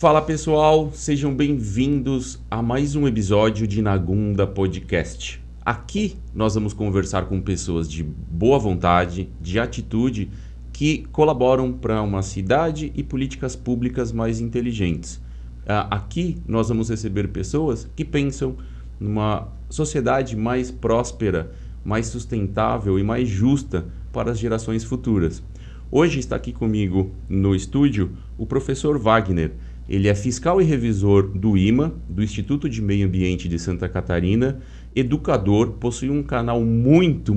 Fala pessoal, sejam bem-vindos a mais um episódio de Nagunda Podcast. Aqui nós vamos conversar com pessoas de boa vontade, de atitude, que colaboram para uma cidade e políticas públicas mais inteligentes. Aqui nós vamos receber pessoas que pensam numa sociedade mais próspera, mais sustentável e mais justa para as gerações futuras. Hoje está aqui comigo no estúdio o professor Wagner. Ele é fiscal e revisor do IMA, do Instituto de Meio Ambiente de Santa Catarina, educador, possui um canal muito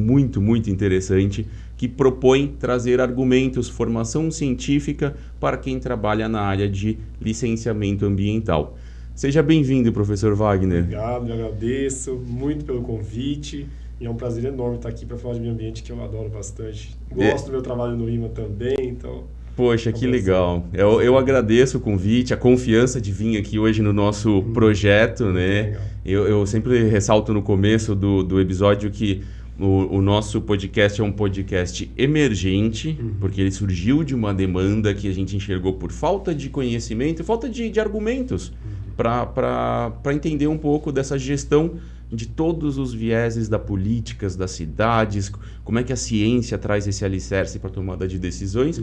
interessante que propõe trazer argumentos, formação científica para quem trabalha na área de licenciamento ambiental. Seja bem-vindo, professor Wagner. Obrigado, eu agradeço muito pelo convite. E é um prazer enorme estar aqui para falar de meio ambiente, que eu adoro bastante. Gosto do meu trabalho no IMA também, então... Poxa, que legal. Eu agradeço o convite, a confiança de vir aqui hoje no nosso projeto, né? Eu sempre ressalto no começo do episódio que o nosso podcast é um podcast emergente, porque ele surgiu de uma demanda que a gente enxergou por falta de conhecimento, falta de argumentos para entender um pouco dessa gestão de todos os vieses da políticas das cidades, como é que a ciência traz esse alicerce para a tomada de decisões.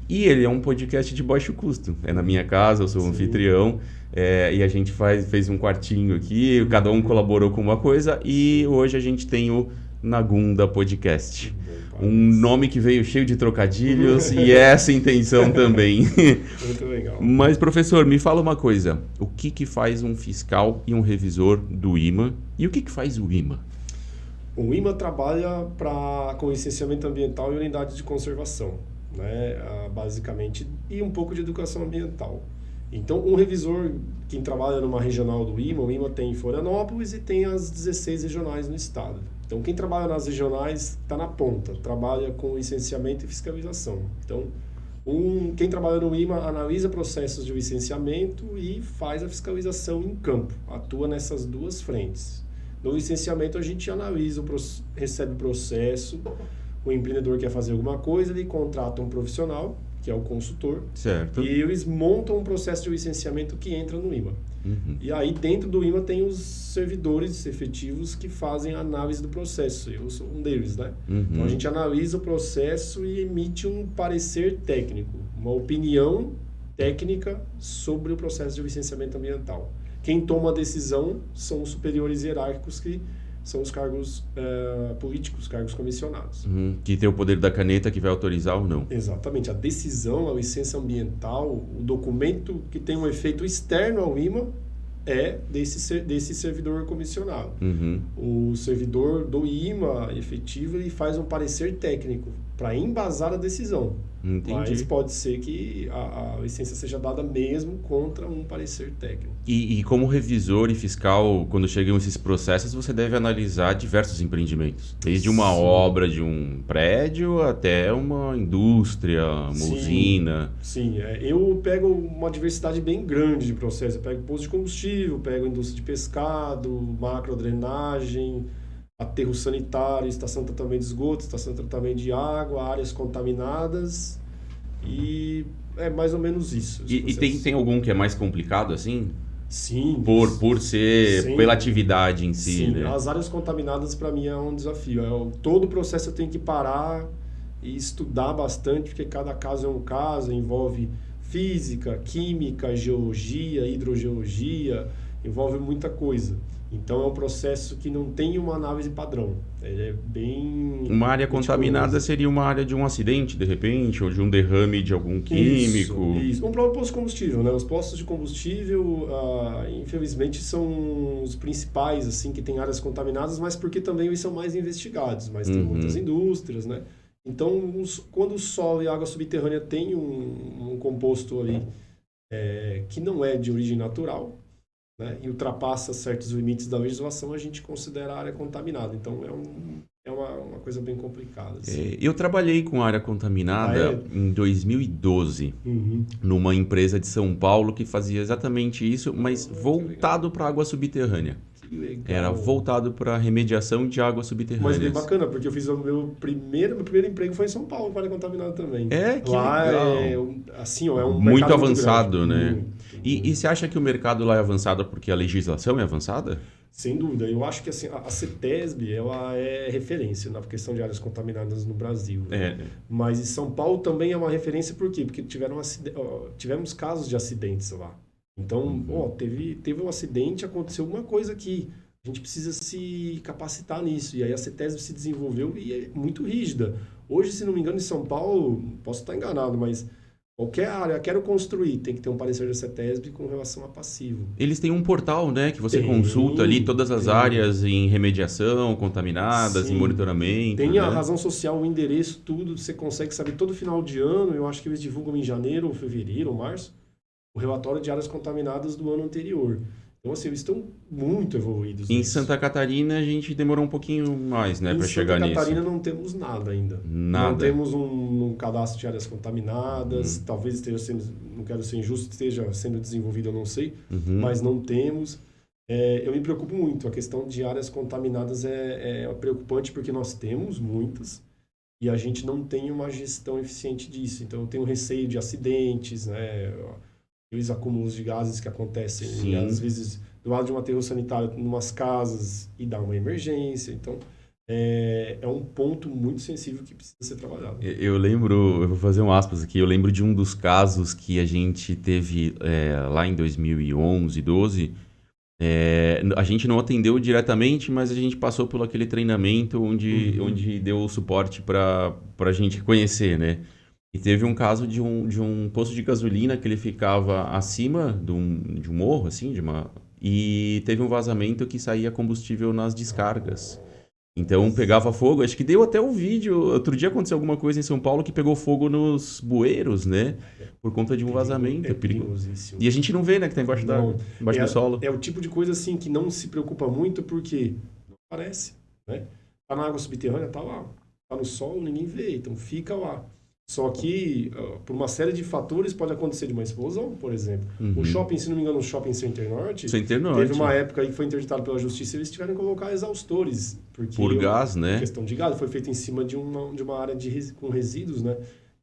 E ele é um podcast de baixo custo. É na minha casa, eu sou o anfitrião, e a gente fez um quartinho aqui, cada um colaborou com uma coisa, e hoje a gente tem o Nagunda Podcast. Um nome que veio cheio de trocadilhos e essa intenção também. Muito legal. Mas, professor, me fala uma coisa. O que faz um fiscal e um revisor do IMA? E o que faz o IMA? O IMA trabalha com licenciamento ambiental e unidades de conservação, né? Basicamente, e um pouco de educação ambiental. Então, um revisor, quem trabalha numa regional do IMA, o IMA tem em Florianópolis e tem as 16 regionais no estado. Então, quem trabalha nas regionais está na ponta, trabalha com licenciamento e fiscalização. Então, quem trabalha no IMA analisa processos de licenciamento e faz a fiscalização em campo, atua nessas duas frentes. No licenciamento, a gente analisa, recebe o processo, o empreendedor quer fazer alguma coisa, ele contrata um profissional, que é o consultor, certo. E eles montam um processo de licenciamento que entra no IMA. E aí, dentro do IMA, tem os servidores efetivos que fazem a análise do processo. Eu sou um deles, né? Então, a gente analisa o processo e emite um parecer técnico, uma opinião técnica sobre o processo de licenciamento ambiental. Quem toma a decisão são os superiores hierárquicos, que são os cargos políticos, cargos comissionados. Que tem o poder da caneta que vai autorizar ou não. Exatamente. A decisão, a licença ambiental, o documento que tem um efeito externo ao IMA é desse servidor comissionado. O servidor do IMA efetivo, ele faz um parecer técnico para embasar a decisão. Entendi. Mas pode ser que a licença seja dada mesmo contra um parecer técnico. E como revisor e fiscal, quando chegam esses processos, você deve analisar diversos empreendimentos. Desde uma obra de um prédio até uma indústria, uma usina. Sim, eu pego uma diversidade bem grande de processos. Eu pego posto de combustível, pego indústria de pescado, macrodrenagem, aterro sanitário, estação de tratamento de esgoto, estação de tratamento de água, áreas contaminadas, e é mais ou menos isso. E tem algum que é mais complicado assim? Sim. Por ser, pela atividade em si, sim, né? As áreas contaminadas para mim é um desafio. Todo o processo eu tenho que parar e estudar bastante, porque cada caso é um caso, envolve física, química, geologia, hidrogeologia, envolve muita coisa. Então, é um processo que não tem uma análise padrão. Ele é bem... Uma área contaminada seria uma área de um acidente, de repente, ou de um derrame de algum químico. Isso. Um próprio posto de combustível, né? Os postos de combustível, infelizmente, são os principais, assim, que tem áreas contaminadas, mas porque também eles são mais investigados. Mas tem muitas indústrias, né? Então, quando o solo e a água subterrânea tem um composto ali que não é de origem natural, né, e ultrapassa certos limites da legislação, a gente considera a área contaminada. Então, é uma coisa bem complicada. Assim. Eu trabalhei com área contaminada em 2012, numa empresa de São Paulo que fazia exatamente isso, mas voltado para a água subterrânea. Que legal. Era voltado para remediação de águas subterrâneas. Mas bem bacana, porque eu fiz o meu primeiro emprego foi em São Paulo, para contaminado também. Que lá legal. assim, ó, é um muito mercado avançado, muito grande. né? E você acha que o mercado lá é avançado porque a legislação é avançada? Sem dúvida. Eu acho que assim, a CETESB ela é referência na questão de áreas contaminadas no Brasil. Né? Mas em São Paulo também é uma referência por quê? Porque tivemos casos de acidentes lá. Então, teve um acidente, aconteceu alguma coisa aqui. A gente precisa se capacitar nisso. E aí a CETESB se desenvolveu e é muito rígida. Hoje, se não me engano, em São Paulo, posso estar enganado, mas qualquer área, quero construir, tem que ter um parecer da CETESB com relação a passivo. Eles têm um portal, né? Que você consulta ali todas as áreas em remediação, contaminadas, em monitoramento. Tem a razão social, o endereço, tudo. Você consegue saber todo final de ano. Eu acho que eles divulgam em janeiro, ou fevereiro, ou março, o relatório de áreas contaminadas do ano anterior. Então, assim, eles estão muito evoluídos. Em Santa Catarina, a gente demorou um pouquinho mais, né, para chegar nisso. Em Santa Catarina não temos nada ainda. Nada. Não temos um cadastro de áreas contaminadas. Talvez esteja sendo, não quero ser injusto, esteja sendo desenvolvido, eu não sei. Mas não temos. Eu me preocupo muito. A questão de áreas contaminadas é preocupante porque nós temos muitas e a gente não tem uma gestão eficiente disso. Então, eu tenho receio de acidentes, né? Os acúmulos de gases que acontecem, às vezes, do lado de um aterro sanitário, em umas casas, e dá uma emergência. Então, é um ponto muito sensível que precisa ser trabalhado. Eu lembro, eu vou fazer um aspas aqui, eu lembro de um dos casos que a gente teve lá em 2011, 12. A gente não atendeu diretamente, mas a gente passou por aquele treinamento onde deu o suporte para a gente conhecer, né? E teve um caso de um posto de gasolina que ele ficava acima de um morro, assim, e teve um vazamento que saía combustível nas descargas. Então pegava fogo, acho que deu até um vídeo. Outro dia aconteceu alguma coisa em São Paulo que pegou fogo nos bueiros, né? Por conta de um vazamento. É perigosíssimo. E a gente não vê, né, que tá embaixo do solo. É o tipo de coisa assim que não se preocupa muito porque não aparece, né? Tá na água subterrânea, tá lá. Tá no solo, ninguém vê, então fica lá. Só que, por uma série de fatores, pode acontecer de uma explosão, por exemplo. O shopping, se não me engano, o Shopping Center Norte, teve uma época aí que foi interditado pela justiça e eles tiveram que colocar exaustores. Por gás, né? Questão de gás, foi feito em cima de uma área com resíduos, né?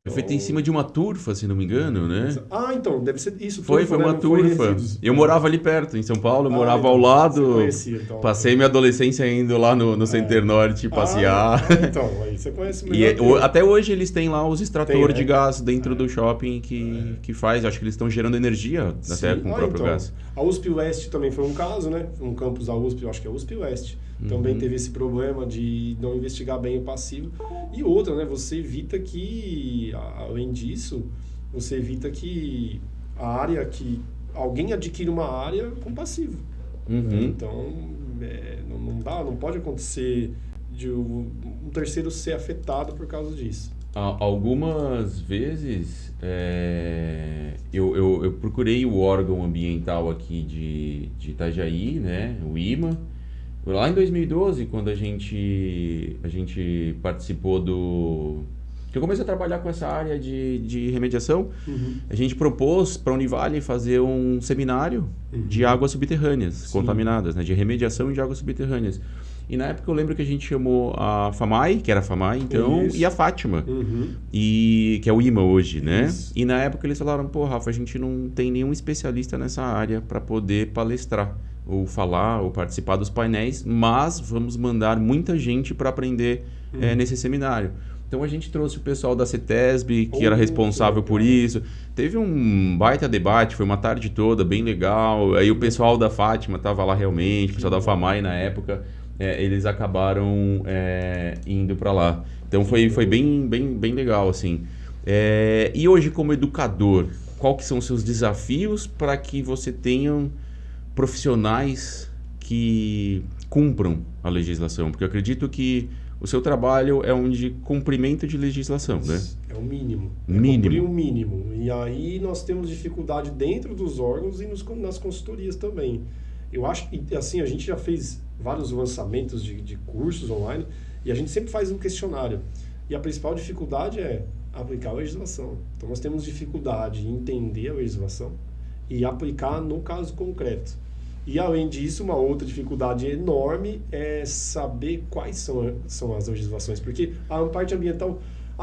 Foi feito em cima de uma turfa, se não me engano, né? Então, deve ser isso. Foi uma turfa. Eu morava ali perto, em São Paulo, eu morava ao lado. Conhecia, então. Passei minha adolescência indo lá no Center Norte passear. Então, aí você conhece melhor. E até hoje eles têm lá os extratores de gás dentro do shopping que faz. Acho que eles estão gerando energia até com o próprio gás. A USP Oeste também foi um caso, né? Um campus da USP, eu acho que é a USP Oeste. Também teve esse problema de não investigar bem o passivo. E outra, né? Você evita que, além disso, você evita que a área, que alguém adquira uma área com passivo. Né? Então, não pode acontecer de um terceiro ser afetado por causa disso. Algumas vezes eu procurei o órgão ambiental aqui de Itajaí, né? O IMA. Lá em 2012, quando a gente participou que eu comecei a trabalhar com essa área de remediação, a gente propôs para a Univale fazer um seminário de águas subterrâneas contaminadas, né? De remediação de águas subterrâneas. E na época eu lembro que a gente chamou a FAMAI, que era a FAMAI então, e a Fátima, que é o IMA hoje, né? Isso. E na época eles falaram, Rafa, a gente não tem nenhum especialista nessa área para poder palestrar, ou falar, ou participar dos painéis, mas vamos mandar muita gente para aprender nesse seminário. Então a gente trouxe o pessoal da CETESB, que era responsável por isso. Teve um baita debate, foi uma tarde toda, bem legal. Aí o pessoal da Fátima estava lá realmente, o pessoal da FAMAI na época, eles acabaram indo para lá. Então foi bem legal, assim. E hoje, como educador, qual que são os seus desafios para que você tenha profissionais que cumpram a legislação? Porque eu acredito que o seu trabalho é um de cumprimento de legislação, né? É o mínimo. Cumprir o mínimo. E aí nós temos dificuldade dentro dos órgãos e nas consultorias também. Eu acho que, assim, a gente já fez vários lançamentos de cursos online e a gente sempre faz um questionário. E a principal dificuldade é aplicar a legislação. Então nós temos dificuldade em entender a legislação e aplicar no caso concreto. E além disso, uma outra dificuldade enorme é saber quais são as legislações, porque a parte ambiental,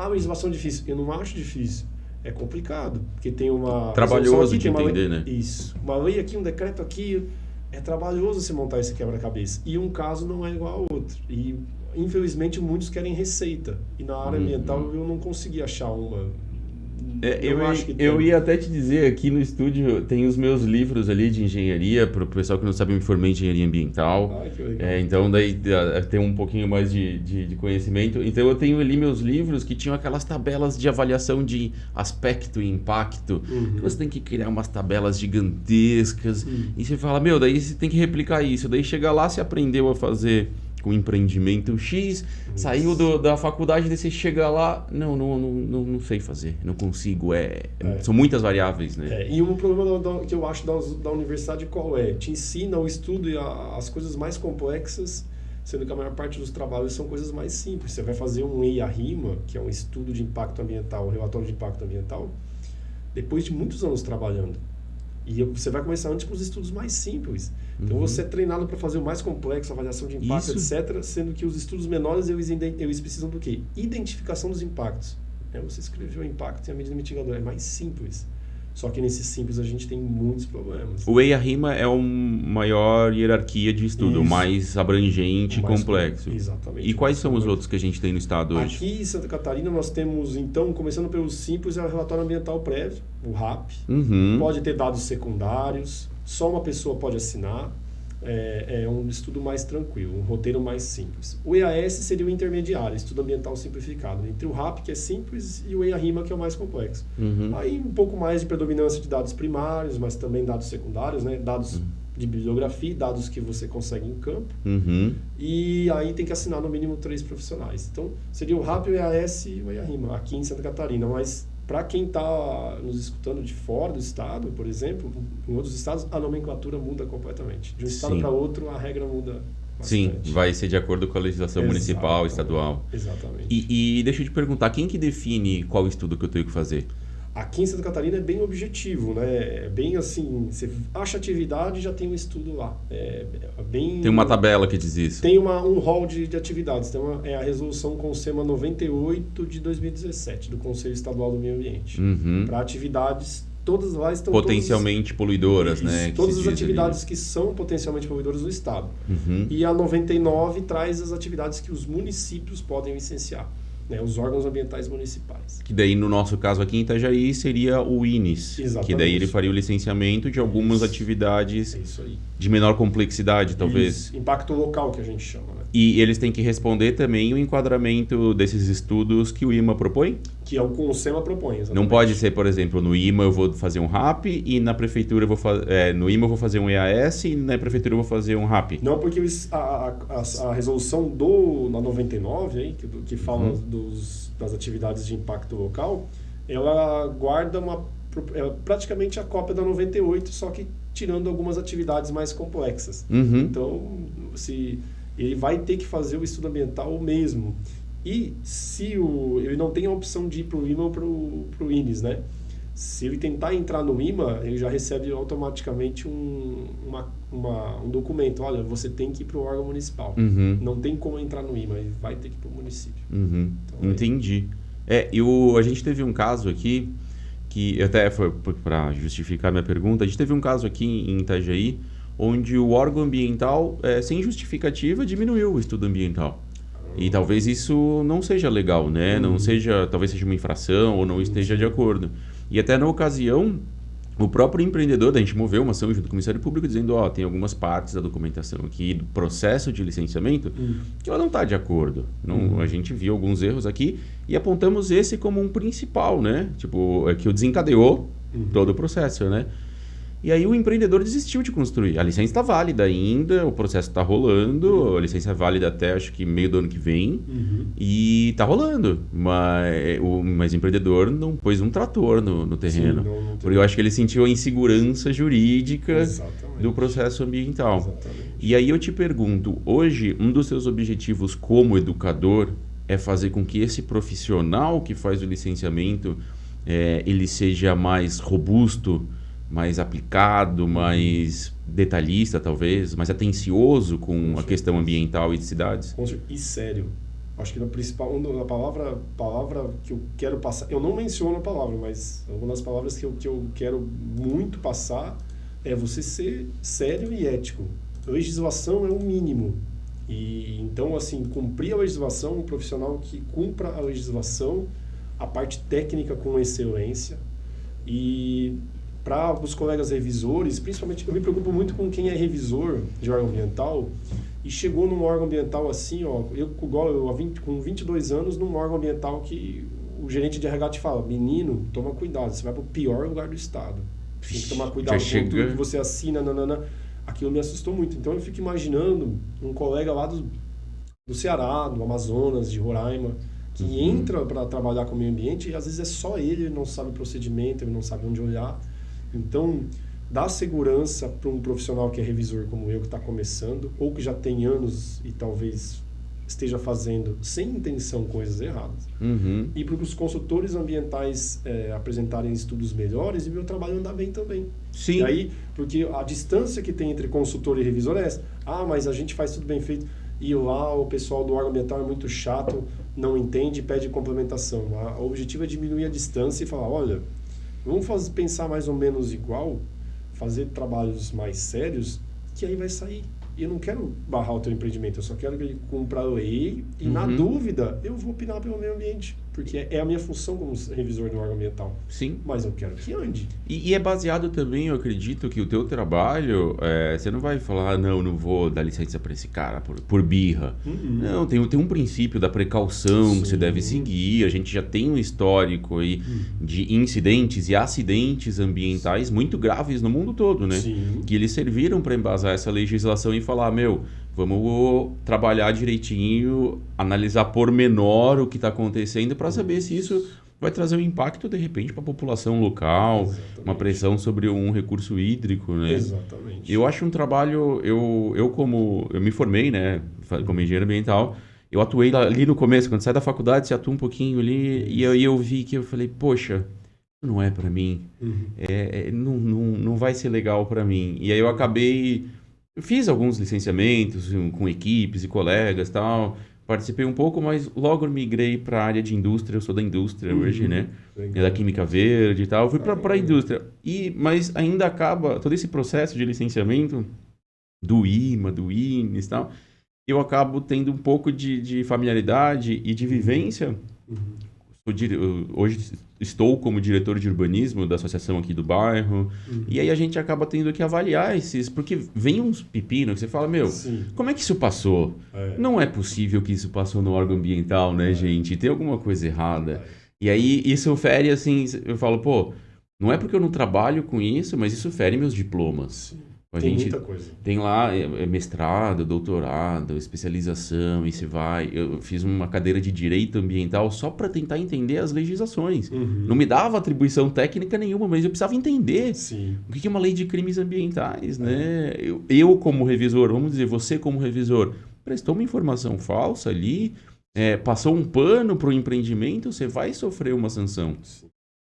legislação difícil, eu não acho difícil, é complicado, porque tem uma... Trabalhoso aqui, de entender, lei, né? Isso, uma lei aqui, um decreto aqui, é trabalhoso você montar esse quebra-cabeça, e um caso não é igual ao outro, e infelizmente muitos querem receita, e na área ambiental eu não consegui achar uma... Eu ia até te dizer, aqui no estúdio tem os meus livros ali de engenharia, para o pessoal que não sabe, eu me formei em engenharia ambiental. Que legal. Então daí tem um pouquinho mais de conhecimento. Então eu tenho ali meus livros que tinham aquelas tabelas de avaliação de aspecto e impacto. Que você tem que criar umas tabelas gigantescas. E você fala, daí você tem que replicar isso. Daí chega lá, você aprendeu a fazer com empreendimento X, saiu da faculdade, daí você chega lá, não sei fazer, não consigo, são muitas variáveis, né? E um problema que eu acho da universidade qual é? Te ensina o estudo e as coisas mais complexas, sendo que a maior parte dos trabalhos são coisas mais simples. Você vai fazer um EIA-RIMA, que é um estudo de impacto ambiental, um relatório de impacto ambiental, depois de muitos anos trabalhando. E você vai começar antes com os estudos mais simples. Então você é treinado para fazer o mais complexo, avaliação de impacto, etc. Sendo que os estudos menores, eles precisam do quê? Identificação dos impactos. Você escreveu o impacto e a medida mitigadora. É mais simples. Só que nesse simples a gente tem muitos problemas. O EIA-RIMA é uma maior hierarquia de estudo, mais abrangente e complexo. Exatamente. E quais são os outros que a gente tem no estado hoje? Aqui em Santa Catarina nós temos, então, começando pelo simples, é o relatório ambiental prévio, o RAP. Pode ter dados secundários, só uma pessoa pode assinar. É um estudo mais tranquilo, um roteiro mais simples. O EAS seria o intermediário, estudo ambiental simplificado, entre o RAP, que é simples, e o EIA-RIMA, que é o mais complexo. Aí um pouco mais de predominância de dados primários, mas também dados secundários, né? Dados de bibliografia, dados que você consegue em campo. E aí tem que assinar no mínimo 3 profissionais. Então seria o RAP, o EAS e o EIA-RIMA, aqui em Santa Catarina, mas para quem está nos escutando de fora do estado, por exemplo, em outros estados, a nomenclatura muda completamente. De um estado para outro, a regra muda bastante. Sim, vai ser de acordo com a legislação municipal, estadual. Exatamente. E deixa eu te perguntar, quem que define qual estudo que eu tenho que fazer? Aqui em Santa Catarina é bem objetivo, né? É bem assim, você acha atividade e já tem um estudo lá. Tem uma tabela que diz isso. Tem um rol de atividades. É a resolução CONSEMA 98 de 2017, do Conselho Estadual do Meio Ambiente. Para atividades, todas lá estão... Potencialmente poluidoras, né? Todas as atividades que são potencialmente poluidoras no estado. E a 99 traz as atividades que os municípios podem licenciar. Os órgãos ambientais municipais. Que daí, no nosso caso aqui em Itajaí, seria o INES. Exatamente. Que daí ele faria o licenciamento de algumas atividades de menor complexidade, talvez. Impacto local, que a gente chama. Né? E eles têm que responder também o enquadramento desses estudos que o IMA propõe? Que é o que o CONSEMA propõe, exatamente. Não pode ser, por exemplo, no IMA eu vou fazer um RAP e na prefeitura no IMA eu vou fazer um EAS e na prefeitura eu vou fazer um RAP. Não, porque a resolução na 99, aí, que fala das atividades de impacto local, ela guarda praticamente a cópia da 98, só que tirando algumas atividades mais complexas. Então, ele vai ter que fazer o estudo ambiental mesmo. E se ele não tem a opção de ir para o IMA ou para o INES, né? Se ele tentar entrar no IMA, ele já recebe automaticamente um documento. Olha, você tem que ir para o órgão municipal. Não tem como entrar no IMA, ele vai ter que ir para o município. Então, entendi. A gente teve um caso aqui, que até foi para justificar minha pergunta, a gente teve um caso aqui em Itajaí, onde o órgão ambiental, sem justificativa, diminuiu o estudo ambiental. E talvez isso não seja legal, né? Talvez seja uma infração ou não esteja de acordo. E até na ocasião, o próprio empreendedor, a gente moveu uma ação junto com o Ministério Público dizendo, tem algumas partes da documentação aqui do processo de licenciamento que ela não está de acordo. A gente viu alguns erros aqui e apontamos esse como um principal, né? Que o desencadeou todo o processo, né? E aí o empreendedor desistiu de construir. A licença está válida ainda, o processo está rolando, a licença é válida até acho que meio do ano que vem e está rolando. Mas o empreendedor não pôs um trator no terreno. Sim, não porque eu acho que ele sentiu a insegurança jurídica Exatamente. do processo ambiental. Exatamente. E aí eu te pergunto, hoje um dos seus objetivos como educador é fazer com que esse profissional que faz o licenciamento ele seja mais robusto mais aplicado, mais detalhista, talvez, mais atencioso com a questão ambiental e de cidades? E sério. Acho que a principal, a palavra que eu quero passar, eu não menciono a palavra, mas uma das palavras que eu quero muito passar é você ser sério e ético. A legislação é o mínimo. E então, assim, cumprir a legislação, um profissional que cumpra a legislação, a parte técnica com excelência. E para os colegas revisores, principalmente, eu me preocupo muito com quem é revisor de órgão ambiental e chegou num órgão ambiental assim, ó, com 22 anos, num órgão ambiental que o gerente de RH te fala, menino, toma cuidado, você vai para o pior lugar do estado. Tem que tomar cuidado com tudo que você assina, nanana. Aquilo me assustou muito. Então eu fico imaginando um colega lá do Ceará, do Amazonas, de Roraima, que entra para trabalhar com o meio ambiente e às vezes é só ele não sabe o procedimento, ele não sabe onde olhar. Então, dar segurança para um profissional que é revisor como eu, que está começando, ou que já tem anos e talvez esteja fazendo sem intenção coisas erradas. E para os consultores ambientais apresentarem estudos melhores e meu trabalho andar bem também. Sim. E aí, porque a distância que tem entre consultor e revisor é essa. Ah, mas a gente faz tudo bem feito. E lá o pessoal do órgão ambiental é muito chato, não entende e pede complementação. O objetivo é diminuir a distância e falar, olha, vamos pensar mais ou menos igual, fazer trabalhos mais sérios, que aí vai sair. E eu não quero barrar o teu empreendimento, eu só quero que ele cumpra a lei e, na dúvida, eu vou opinar pelo meio ambiente. Porque é a minha função como revisor do órgão ambiental. Sim. Mas eu quero que ande. E é baseado também, eu acredito, que o teu trabalho, você não vai falar, não vou dar licença para esse cara por birra. Não, tem um princípio da precaução que você deve seguir. A gente já tem um histórico aí de incidentes e acidentes ambientais muito graves no mundo todo, né? Sim. Que eles serviram para embasar essa legislação e falar, vamos trabalhar direitinho, analisar por menor o que está acontecendo para saber se isso vai trazer um impacto, de repente, para a população local, uma pressão sobre um recurso hídrico, né? Exatamente. Eu acho um trabalho... Eu me formei, né, como engenheiro ambiental, eu atuei ali no começo, quando sai da faculdade, você atua um pouquinho ali, e aí eu vi que eu falei, poxa, não é para mim, não vai ser legal para mim. E aí eu acabei... Eu fiz alguns licenciamentos com equipes e colegas e tal, participei um pouco, mas logo migrei para a área de indústria, eu sou da indústria hoje, né? Da química verde e tal, fui para a indústria. Mas ainda acaba, todo esse processo de licenciamento do IMA, do INES e tal, eu acabo tendo um pouco de familiaridade e de vivência. Hoje estou como diretor de urbanismo da associação aqui do bairro, e aí a gente acaba tendo que avaliar porque vem uns pepinos que você fala, como é que isso passou? Não é possível que isso passou no órgão ambiental, né, gente? Tem alguma coisa errada. E aí isso fere, assim, eu falo, não é porque eu não trabalho com isso, mas isso fere meus diplomas. Tem muita coisa. Tem lá mestrado, doutorado, especialização, e se vai. Eu fiz uma cadeira de direito ambiental só para tentar entender as legislações. Não me dava atribuição técnica nenhuma, mas eu precisava entender o que é uma lei de crimes ambientais, né? Eu como revisor, vamos dizer, você como revisor, prestou uma informação falsa ali, passou um pano para o empreendimento, você vai sofrer uma sanção.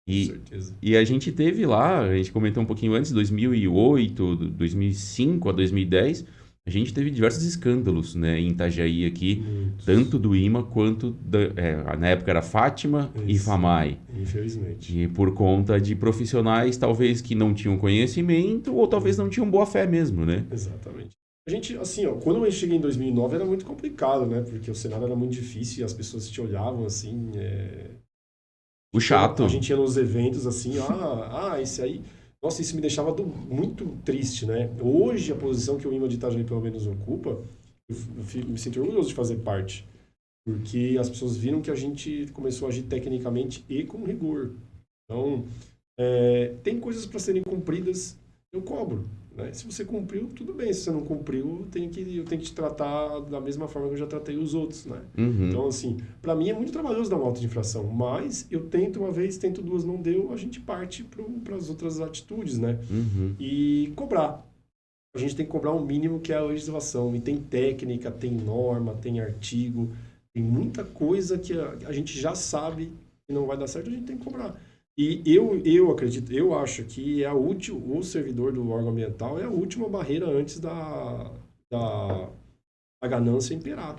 E a gente teve lá, a gente comentou um pouquinho antes, 2008, 2005 a 2010, a gente teve diversos escândalos, né, em Itajaí aqui, tanto do IMA quanto, na época era Fátima e FAMAI. Infelizmente. E por conta de profissionais talvez que não tinham conhecimento ou talvez não tinham boa fé mesmo, né? Exatamente. A gente, assim, quando eu cheguei em 2009 era muito complicado, né, porque o cenário era muito difícil e as pessoas te olhavam assim... O chato. A gente ia nos eventos assim, esse aí... Nossa, isso me deixava muito triste, né? Hoje, a posição que o IMA de Itajaí pelo menos ocupa, eu me sinto orgulhoso de fazer parte. Porque as pessoas viram que a gente começou a agir tecnicamente e com rigor. Então, tem coisas para serem cumpridas, eu cobro. Né? Se você cumpriu, tudo bem. Se você não cumpriu, eu tenho que te tratar da mesma forma que eu já tratei os outros. Né? Então, assim, para mim é muito trabalhoso dar uma auto de infração, mas eu tento uma vez, tento duas, não deu, a gente parte para as outras atitudes, né? E cobrar. A gente tem que cobrar um mínimo que é a legislação. E tem técnica, tem norma, tem artigo, tem muita coisa que a gente já sabe que não vai dar certo, a gente tem que cobrar. E eu acredito, eu acho que o servidor do órgão ambiental é a última barreira antes da ganância imperar.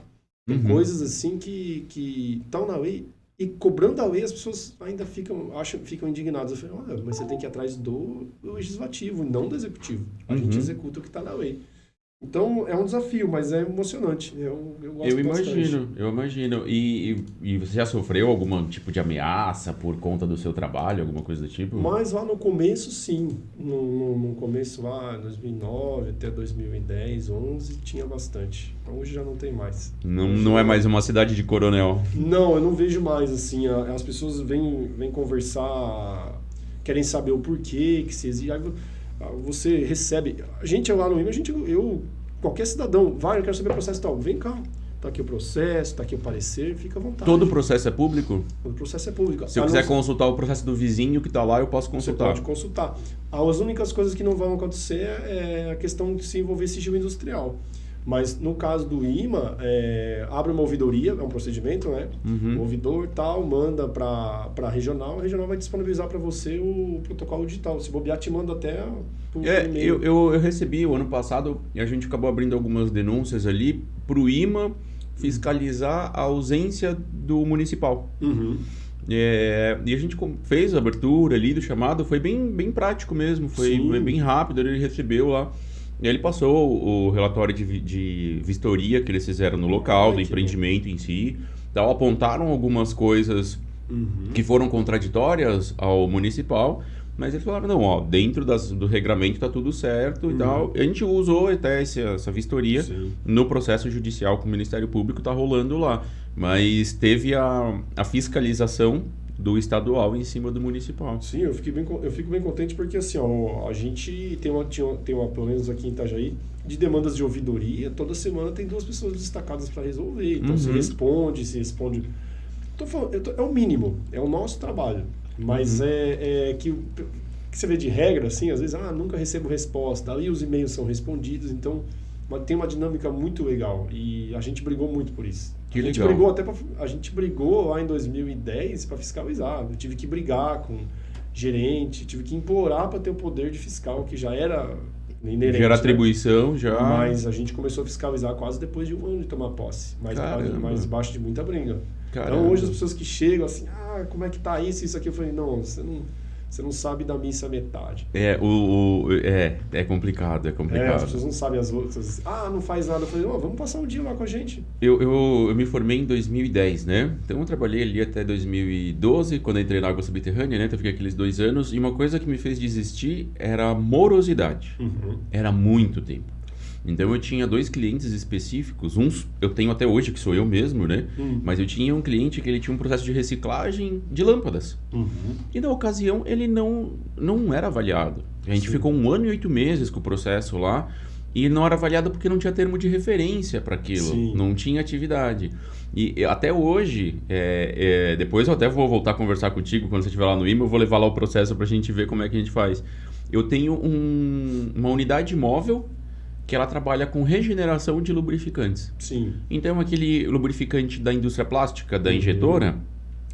Tem Uhum. coisas assim que estão na lei e cobrando a lei as pessoas ainda ficam indignadas. Eu falei, olha, mas você tem que ir atrás do legislativo, não do executivo. A gente Uhum. executa o que está na lei. Então é um desafio, mas é emocionante. Eu Eu gosto bastante. imagino, eu imagino. E você já sofreu algum tipo de ameaça por conta do seu trabalho, alguma coisa do tipo? Mas lá no começo, sim. No começo lá, 2009 até 2010, 11, tinha bastante. Hoje já não tem mais. Não, Hoje não é mais uma cidade de coronel. Não, eu não vejo mais, assim. As pessoas vêm conversar, querem saber o porquê que se exige. Aí você recebe. A gente lá no IMA, qualquer cidadão, vai, eu quero saber o processo tal. Vem cá. Tá aqui o processo, tá aqui o parecer, fica à vontade. Todo o processo é público? O processo é público. Se eu quiser consultar o processo do vizinho que está lá, eu posso consultar. Você pode consultar. As únicas coisas que não vão acontecer é a questão de se envolver sigilo industrial. Mas no caso do IMA, abre uma ouvidoria, é um procedimento, né? Uhum. O ouvidor tal, manda para a regional vai disponibilizar para você o protocolo digital. Se bobear, te manda até por e-mail. Eu recebi o ano passado e a gente acabou abrindo algumas denúncias ali para o IMA fiscalizar a ausência do municipal. Uhum. E a gente fez a abertura ali do chamado, foi bem prático mesmo, foi bem rápido, ele recebeu lá. E ele passou o relatório de vistoria que eles fizeram no local, do empreendimento em si. Então, apontaram algumas coisas que foram contraditórias ao municipal, mas eles falaram, não, ó, dentro do regramento tá tudo certo e tal. A gente usou até essa vistoria no processo judicial com o Ministério Público, tá rolando lá. Mas teve a fiscalização do estadual em cima do municipal. Sim, eu fico bem contente porque assim, ó, a gente tem uma, pelo menos aqui em Itajaí, de demandas de ouvidoria, toda semana tem 2 pessoas destacadas para resolver. Então se responde. Tô falando, é o mínimo, é o nosso trabalho. Mas que você vê de regra, assim, às vezes, nunca recebo resposta. Ali os e-mails são respondidos, então tem uma dinâmica muito legal. E a gente brigou muito por isso. A gente brigou lá em 2010 para fiscalizar. Eu tive que brigar com gerente, tive que implorar para ter o poder de fiscal, que já era inerente. Já era atribuição, já. Mas a gente começou a fiscalizar quase depois de um ano de tomar posse. Mas debaixo de muita briga. Caramba. Então hoje as pessoas que chegam assim, como é que tá isso aqui? Eu falei, não, você não sabe da missa metade. É complicado, é complicado. As pessoas não sabem as outras. Não faz nada. Eu falei, vamos passar um dia lá com a gente. Eu me formei em 2010, né? Então eu trabalhei ali até 2012, quando eu entrei na água subterrânea, né? Então eu fiquei aqueles 2 anos. E uma coisa que me fez desistir era a morosidade. Era muito tempo. Então eu tinha 2 clientes específicos, uns eu tenho até hoje, que sou eu mesmo, né? Mas eu tinha um cliente que ele tinha um processo de reciclagem de lâmpadas. E na ocasião ele não era avaliado. A gente ficou 1 ano e 8 meses com o processo lá e não era avaliado porque não tinha termo de referência para aquilo, não tinha atividade. E até hoje, depois eu até vou voltar a conversar contigo quando você estiver lá no IMA, eu vou levar lá o processo para a gente ver como é que a gente faz. Eu tenho uma unidade móvel que ela trabalha com regeneração de lubrificantes. Sim. Então, aquele lubrificante da indústria plástica, da injetora,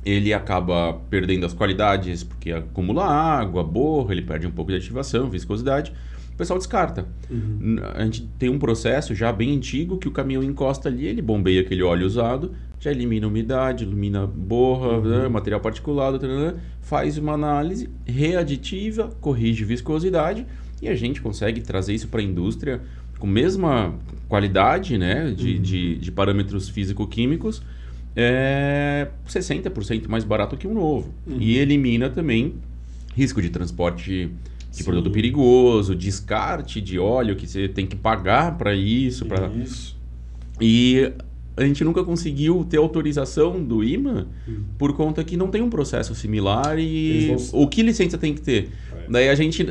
ele acaba perdendo as qualidades porque acumula água, borra, ele perde um pouco de ativação, viscosidade. O pessoal descarta. A gente tem um processo já bem antigo que o caminhão encosta ali, ele bombeia aquele óleo usado, já elimina umidade, elimina borra, né, material particulado, faz uma análise readitiva, corrige viscosidade e a gente consegue trazer isso para a indústria com mesma qualidade, né, de parâmetros físico-químicos, 60% mais barato que um novo. E elimina também risco de transporte de produto perigoso, descarte de óleo que você tem que pagar para isso. E a gente nunca conseguiu ter autorização do IMA por conta que não tem um processo similar e o que licença tem que ter? Daí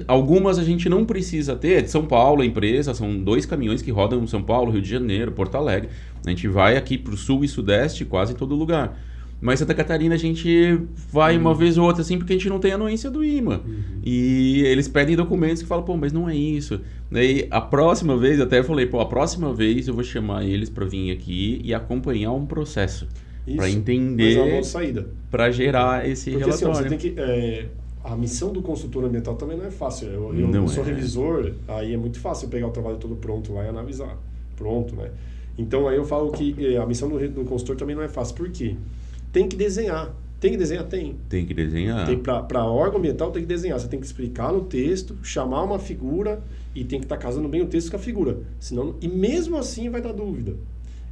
algumas a gente não precisa ter, é de São Paulo a empresa, são 2 caminhões que rodam em São Paulo, Rio de Janeiro, Porto Alegre. A gente vai aqui para o sul e sudeste quase em todo lugar. Mas Santa Catarina a gente vai uma vez ou outra assim porque a gente não tem anuência do IMA. E eles pedem documentos que falam, mas não é isso. Daí a próxima vez, eu até falei, a próxima vez eu vou chamar eles para vir aqui e acompanhar um processo. Para entender, para gerar esse relatório. Assim, você tem que, a missão do consultor ambiental também não é fácil. Eu Não sou é. revisor, aí é muito fácil eu pegar o trabalho todo pronto lá e analisar. Pronto, né? Então, aí eu falo que a missão do consultor também não é fácil. Por quê? Tem que desenhar. Tem que desenhar? Tem. Tem que desenhar. Para órgão ambiental tem que desenhar. Você tem que explicar no texto, chamar uma figura e tem que estar casando bem o texto com a figura. Senão, e mesmo assim vai dar dúvida.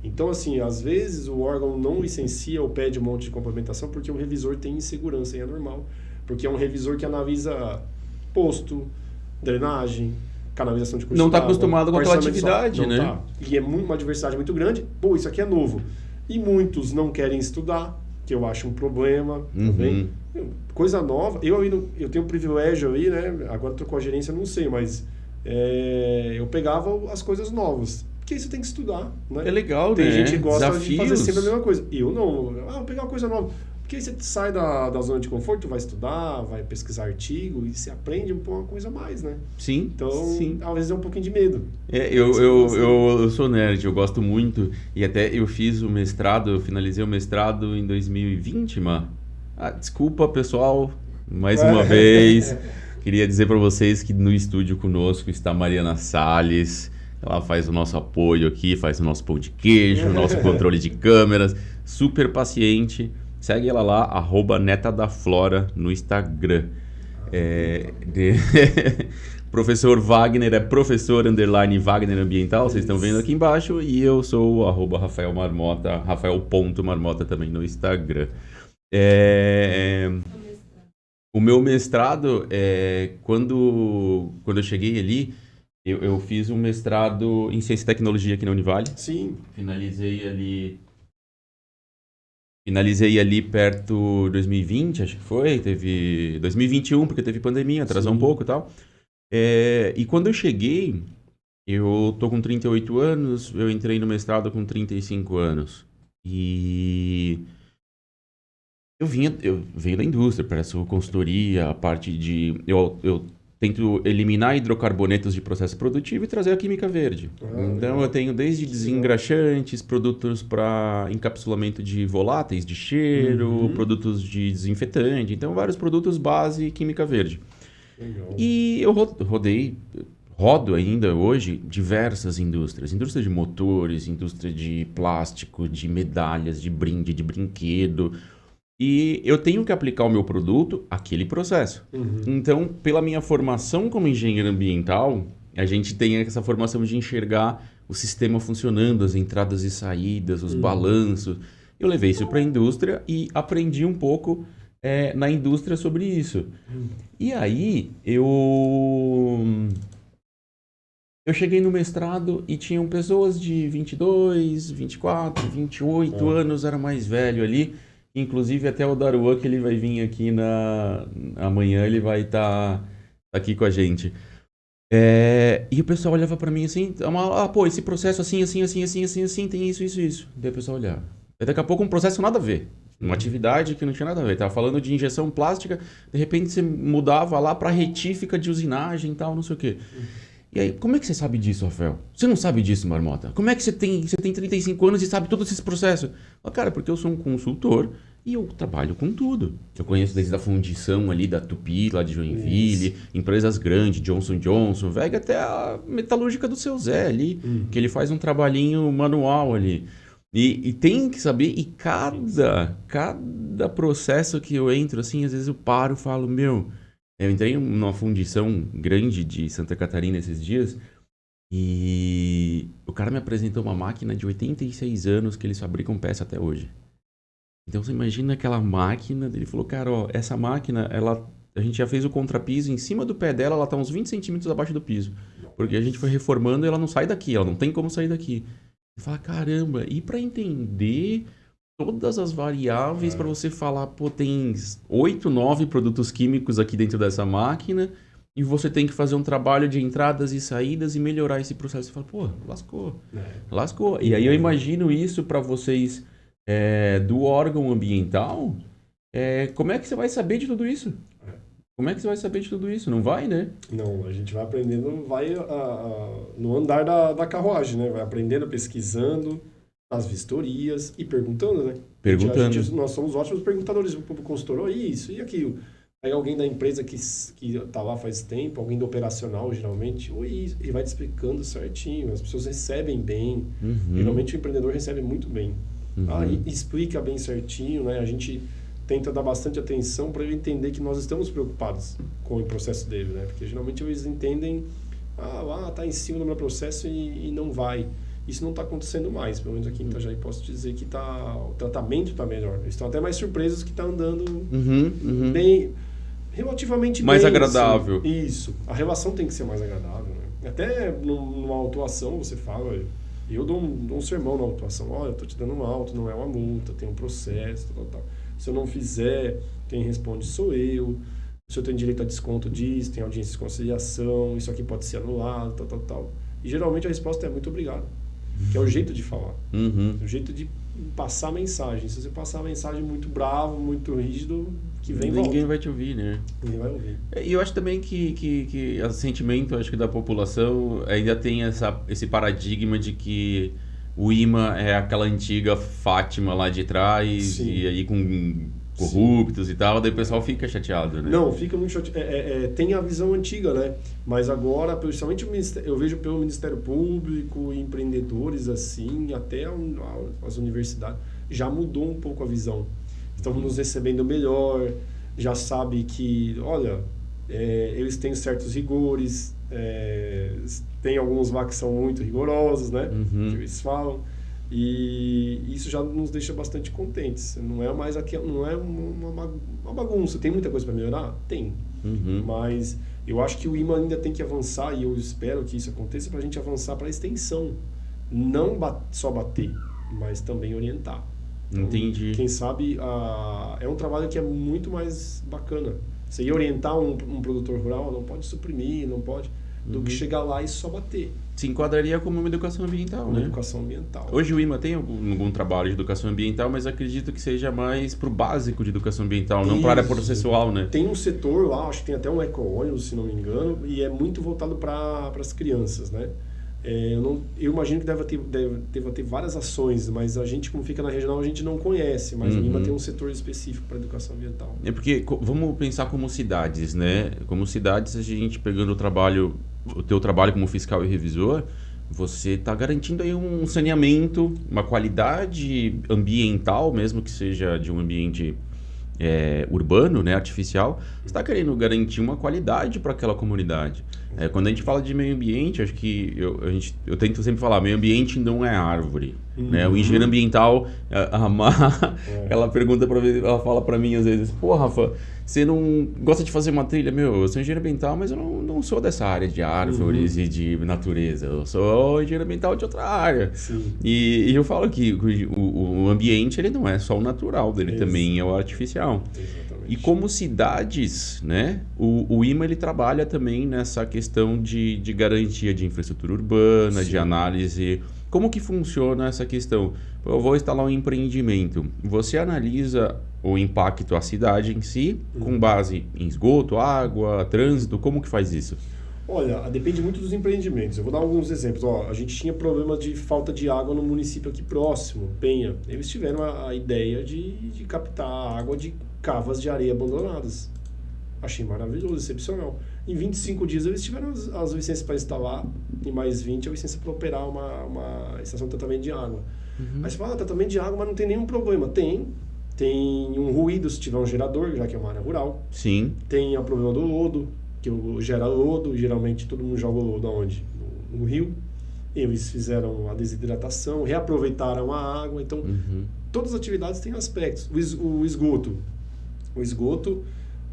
Então, assim, às vezes o órgão não licencia ou pede um monte de complementação porque o revisor tem insegurança e é normal. Porque é um revisor que analisa posto, drenagem, canalização de curso Não está d'água, acostumado com aquela parcelamento atividade, né? Tá. E é uma diversidade muito grande. Pô, isso aqui é novo. E muitos não querem estudar, que eu acho um problema também. Coisa nova. Eu tenho um privilégio aí, né? Agora estou com a gerência, não sei, mas eu pegava as coisas novas. Porque aí você tem que estudar, né? É legal, tem né? Tem gente que gosta Desafios. de fazer sempre a mesma coisa. Eu não. Vou pegar uma coisa nova. Porque aí você sai da zona de conforto, vai estudar, vai pesquisar artigo e você aprende uma coisa a mais, né? Sim, Então, sim. às vezes é um pouquinho de medo. Eu sou nerd, eu gosto muito. E até eu fiz o mestrado, eu finalizei o mestrado em 2020, mano. Desculpa, pessoal, mais uma vez. Queria dizer para vocês que no estúdio conosco está a Mariana Salles. Ela faz o nosso apoio aqui, faz o nosso pão de queijo, o nosso controle de câmeras. Super paciente. Segue ela lá, @netadaflora no Instagram. Professor Wagner é professor _Wagner Ambiental, vocês estão vendo aqui embaixo. E eu sou o @Rafael Marmota, Rafael.marmota também no Instagram. O meu mestrado, quando eu cheguei ali, eu fiz um mestrado em Ciência e Tecnologia aqui na Univale. Sim. Finalizei ali perto de 2020, acho que foi. Teve 2021, porque teve pandemia, atrasou um pouco e tal. E quando eu cheguei, eu tô com 38 anos, eu entrei no mestrado com 35 anos. E eu venho da indústria, presto consultoria, a parte de... Eu tento eliminar hidrocarbonetos de processo produtivo e trazer a química verde. Então, eu tenho desde desengraxantes, produtos para encapsulamento de voláteis, de cheiro, produtos de desinfetante. Então, vários produtos base e química verde. Legal. E eu rodo ainda hoje diversas indústrias. Indústria de motores, indústria de plástico, de medalhas, de brinde, de brinquedo... E eu tenho que aplicar o meu produto àquele processo. Então, pela minha formação como engenheiro ambiental, a gente tem essa formação de enxergar o sistema funcionando, as entradas e saídas, os balanços. Eu levei isso para a indústria e aprendi um pouco na indústria sobre isso. E aí, eu cheguei no mestrado e tinham pessoas de 22, 24, 28 anos, era mais velho ali. Inclusive até o Daruan, que ele vai vir aqui amanhã, ele vai estar aqui com a gente. E o pessoal olhava para mim assim, pô, esse processo assim, tem isso. Daí o pessoal olhava. Daqui a pouco um processo nada a ver. Uma atividade que não tinha nada a ver. Tava falando de injeção plástica, de repente você mudava lá para retífica de usinagem e tal, não sei o quê. E aí, como é que você sabe disso, Rafael? Você não sabe disso, Marmota? Como é que você tem 35 anos e sabe todos esses processos? Cara, porque eu sou um consultor e eu trabalho com tudo. Eu conheço desde a fundição ali da Tupi, lá de Joinville, empresas grandes, Johnson & Johnson, Vega, até a metalúrgica do seu Zé ali, que ele faz um trabalhinho manual ali. E tem que saber, e cada processo que eu entro, assim, às vezes eu paro e falo, eu entrei numa fundição grande de Santa Catarina esses dias e o cara me apresentou uma máquina de 86 anos que eles fabricam peça até hoje. Então você imagina aquela máquina, ele falou, cara, ó, essa máquina, a gente já fez o contrapiso, em cima do pé dela ela está uns 20 centímetros abaixo do piso. Porque a gente foi reformando e ela não sai daqui, ela não tem como sair daqui. Você fala, caramba, e para entender todas as variáveis para você falar, pô, tem 8, 9 produtos químicos aqui dentro dessa máquina e você tem que fazer um trabalho de entradas e saídas e melhorar esse processo. Você fala, pô, lascou. E aí eu imagino isso para vocês do órgão ambiental, como é que você vai saber de tudo isso? Como é que você vai saber de tudo isso? Não vai, né? Não, a gente vai aprendendo, vai no andar da carruagem, né? Vai aprendendo, pesquisando as vistorias e perguntando, né? Perguntando. Nós somos ótimos perguntadores para o consultor, isso e aquilo. Aí alguém da empresa que está lá faz tempo, alguém do operacional, geralmente, ele vai te explicando certinho. As pessoas recebem bem. Geralmente o empreendedor recebe muito bem. E explica bem certinho, né? A gente tenta dar bastante atenção para ele entender que nós estamos preocupados com o processo dele, né? Porque geralmente eles entendem, tá em cima do meu processo e não vai. Isso não está acontecendo mais, pelo menos aqui em Itajaí posso dizer que o tratamento está melhor. Eles estão até mais surpresos que está andando bem, relativamente mais bem, agradável. Assim. Isso, a relação tem que ser mais agradável, né? Até numa autuação você fala, eu dou um sermão na autuação, olha, eu estou te dando um auto, não é uma multa, tem um processo, tal. Se eu não fizer, quem responde sou eu. Se eu tenho direito a desconto disso, tem audiência de conciliação, isso aqui pode ser anulado, tal. E geralmente a resposta é muito obrigado, que é o jeito de falar, o jeito de passar a mensagem. Se você passar a mensagem muito bravo, muito rígido, que vem volta. Ninguém vai te ouvir, né? Ninguém vai ouvir. E eu acho também que o sentimento, acho que da população ainda tem esse paradigma de que o imã é aquela antiga Fátima lá de trás, Sim. E aí com corruptos e tal, daí o pessoal fica chateado, né? Não, fica muito chateado. Tem a visão antiga, né? Mas agora, principalmente eu vejo pelo Ministério Público, empreendedores assim, até as universidades, já mudou um pouco a visão. Estão nos recebendo melhor, já sabe que, olha, eles têm certos rigores, tem alguns lá que são muito rigorosos, né? Que eles falam. E isso já nos deixa bastante contentes. Não é mais não é uma bagunça. Tem muita coisa para melhorar? Tem. Mas eu acho que o imã ainda tem que avançar, e eu espero que isso aconteça, para a gente avançar para a extensão. Não só bater, mas também orientar. Então, entendi. Quem sabe é um trabalho que é muito mais bacana. Você ia orientar um produtor rural, não pode suprimir, não pode, do que chegar lá e só bater. Se enquadraria como uma educação ambiental, né? Educação ambiental. Hoje o IMA tem algum trabalho de educação ambiental, mas acredito que seja mais pro básico de educação ambiental, não para a área processual, né? Tem um setor lá, acho que tem até um eco-ônibus, se não me engano, e é muito voltado para as crianças, né? Eu imagino que deva ter várias ações, mas a gente, como fica na regional, a gente não conhece, mas o IMA tem um setor específico para educação ambiental. É porque, vamos pensar como cidades, né? Como cidades, a gente pegando o teu trabalho como fiscal e revisor, você está garantindo aí um saneamento, uma qualidade ambiental, mesmo que seja de um ambiente urbano, né, artificial, você está querendo garantir uma qualidade para aquela comunidade. Quando a gente fala de meio ambiente, acho que eu tento sempre falar, meio ambiente não é árvore. Né? O engenheiro ambiental, ela pergunta ela fala para mim às vezes, pô, Rafa, você não gosta de fazer uma trilha? Eu sou engenheiro ambiental, mas eu não sou dessa área de árvores e de natureza. Eu sou engenheiro ambiental de outra área. E eu falo que o ambiente ele não é só o natural dele, também é o artificial. Exatamente. E como cidades, né, o IMA ele trabalha também nessa questão de garantia de infraestrutura urbana, de análise. Como que funciona essa questão? Eu vou instalar um empreendimento. Você analisa o impacto à cidade em si, com base em esgoto, água, trânsito, como que faz isso? Olha, depende muito dos empreendimentos. Eu vou dar alguns exemplos. A gente tinha problema de falta de água no município aqui próximo, Penha. Eles tiveram a ideia de captar a água de cavas de areia abandonadas. Achei maravilhoso, excepcional. Em 25 dias eles tiveram as licenças para instalar, e mais 20 a licença para operar uma estação de tratamento de água. Aí você fala, tratamento de água, mas não tem nenhum problema. Tem um ruído se tiver um gerador, já que é uma área rural. Sim. Tem o problema do lodo, que gera lodo, geralmente todo mundo joga o lodo aonde? No rio. Eles fizeram a desidratação, reaproveitaram a água, então todas as atividades têm aspectos. O esgoto. O esgoto,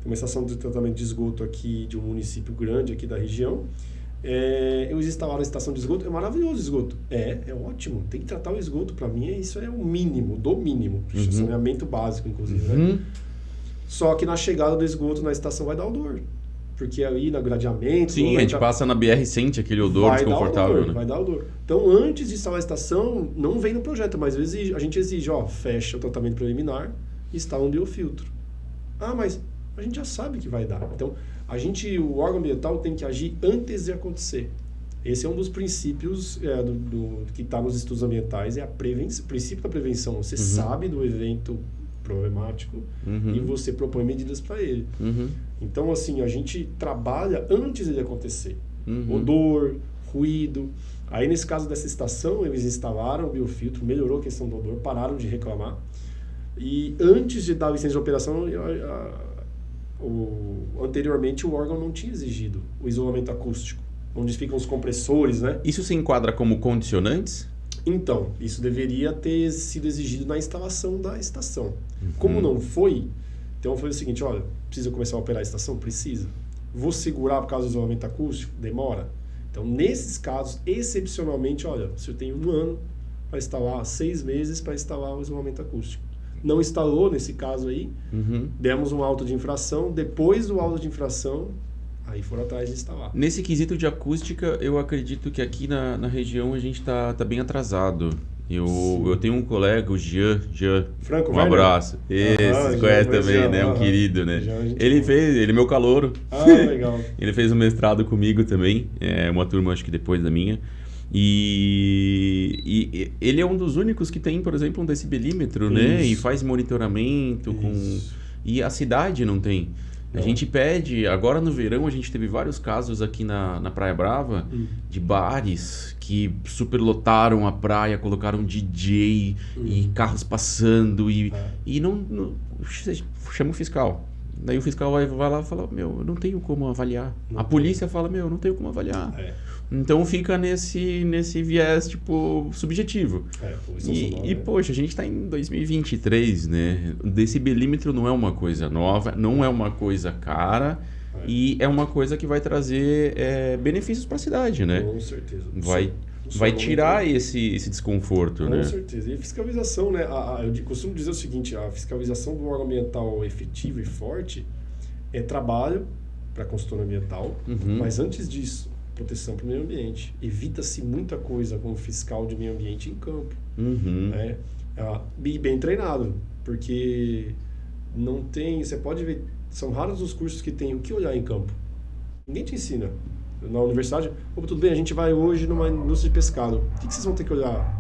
tem uma estação de tratamento de esgoto aqui de um município grande aqui da região. Eles instalaram a estação de esgoto, é maravilhoso o esgoto. É ótimo, tem que tratar o esgoto, para mim isso é o mínimo, do mínimo. Saneamento básico, inclusive, né? Só que na chegada do esgoto na estação vai dar odor. Porque aí no gradeamento... Sim, a gente passa na BR e sente aquele odor desconfortável, né? Vai dar odor. Então, antes de instalar a estação, não vem no projeto, mas a gente exige, fecha o tratamento preliminar e instala um biofiltro. Mas a gente já sabe que vai dar. Então, o órgão ambiental tem que agir antes de acontecer. Esse é um dos princípios que está nos estudos ambientais, é o princípio da prevenção. Você sabe do evento problemático e você propõe medidas para ele. Então, assim, a gente trabalha antes dele acontecer. Odor, ruído. Aí, nesse caso dessa estação, eles instalaram o biofiltro, melhorou a questão do odor, pararam de reclamar. E antes de dar a licença de operação, anteriormente o órgão não tinha exigido o isolamento acústico, onde ficam os compressores, né? Isso se enquadra como condicionantes? Então, isso deveria ter sido exigido na instalação da estação. Como não foi, então foi o seguinte, olha, precisa começar a operar a estação? Precisa. Vou segurar por causa do isolamento acústico? Demora. Então, nesses casos, excepcionalmente, olha, você tem 1 ano para instalar, 6 meses para instalar o isolamento acústico. Não instalou, nesse caso aí, demos um auto de infração, depois do auto de infração, aí foram atrás de instalar. Nesse quesito de acústica, eu acredito que aqui na região a gente tá bem atrasado. Eu tenho um colega, o Jean Franco, um abraço. Você conhece também, né? Um querido, né? Ele é meu calouro. Legal. Ele fez um mestrado comigo também, uma turma acho que depois da minha. E ele é um dos únicos que tem, por exemplo, um decibelímetro, né? E faz monitoramento e a cidade não tem. A gente pede, agora no verão a gente teve vários casos aqui na Praia Brava de bares que superlotaram a praia, colocaram DJ e carros passando e não chama o fiscal. Daí o fiscal vai lá e fala, eu não tenho como avaliar. A polícia fala, eu não tenho como avaliar. Então fica nesse viés, tipo, subjetivo. Poxa, a gente está em 2023, né? O decibelímetro não é uma coisa nova, não é uma coisa cara e é uma coisa que vai trazer benefícios para a cidade, né? Com certeza. Vai tirar esse desconforto, né? Com certeza. E a fiscalização, né? Eu costumo dizer o seguinte, a fiscalização do órgão ambiental efetivo e forte é trabalho para a consultoria ambiental, mas antes disso, proteção para o meio ambiente. Evita-se muita coisa como fiscal de meio ambiente em campo. Né? E bem treinado, porque não tem... Você pode ver, são raros os cursos que tem o que olhar em campo. Ninguém te ensina. Na universidade, tudo bem, a gente vai hoje numa indústria de pescado. O que vocês vão ter que olhar?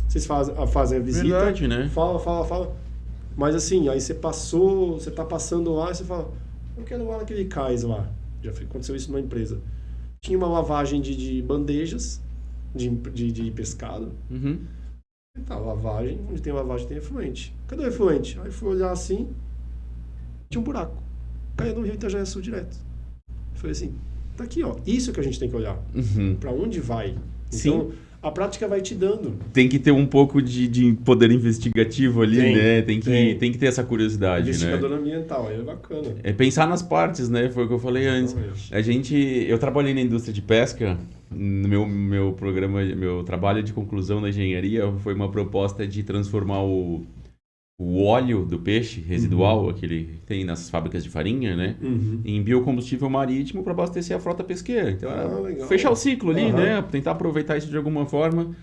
Vocês fazem a visita, verdade, né? Fala. Mas assim, aí você tá passando lá e você fala, eu quero lá naquele cais lá. Já aconteceu isso numa empresa. Tinha uma lavagem de bandejas de pescado. Lavagem, onde tem lavagem tem efluente. Cadê o efluente? Aí fui olhar assim, tinha um buraco. Caía no rio Itajaí-Sul direto. Foi assim, tá aqui, ó. Isso que a gente tem que olhar. Para onde vai? Então, a prática vai te dando. Tem que ter um pouco de poder investigativo ali, né? Tem que ter essa curiosidade, investigador né? ambiental, aí é bacana. É pensar nas partes, né? Foi o que eu falei antes. Eu trabalhei na indústria de pesca. No meu programa, meu trabalho de conclusão na engenharia foi uma proposta de transformar o óleo do peixe residual, aquele que tem nas fábricas de farinha, né? Em biocombustível marítimo para abastecer a frota pesqueira. Então, fechar o ciclo ali, né? Tentar aproveitar isso de alguma forma.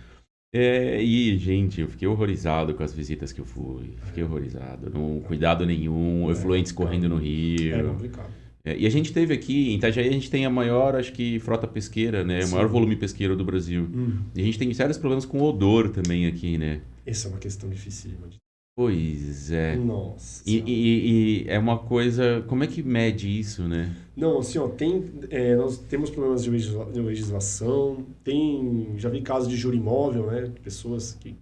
Gente, eu fiquei horrorizado com as visitas que eu fui. Fiquei horrorizado. Não, cuidado nenhum, efluentes correndo no rio. É complicado. E a gente teve aqui, em Itajaí, a gente tem a maior, acho que, frota pesqueira, né? O maior volume pesqueiro do Brasil. E a gente tem sérios problemas com odor também aqui, né? Essa é uma questão dificílima. Pois é. Nossa. E é uma coisa... Como é que mede isso, né? Não, assim, ó, nós temos problemas de legislação, já vi casos de júri imóvel, né? Pessoas que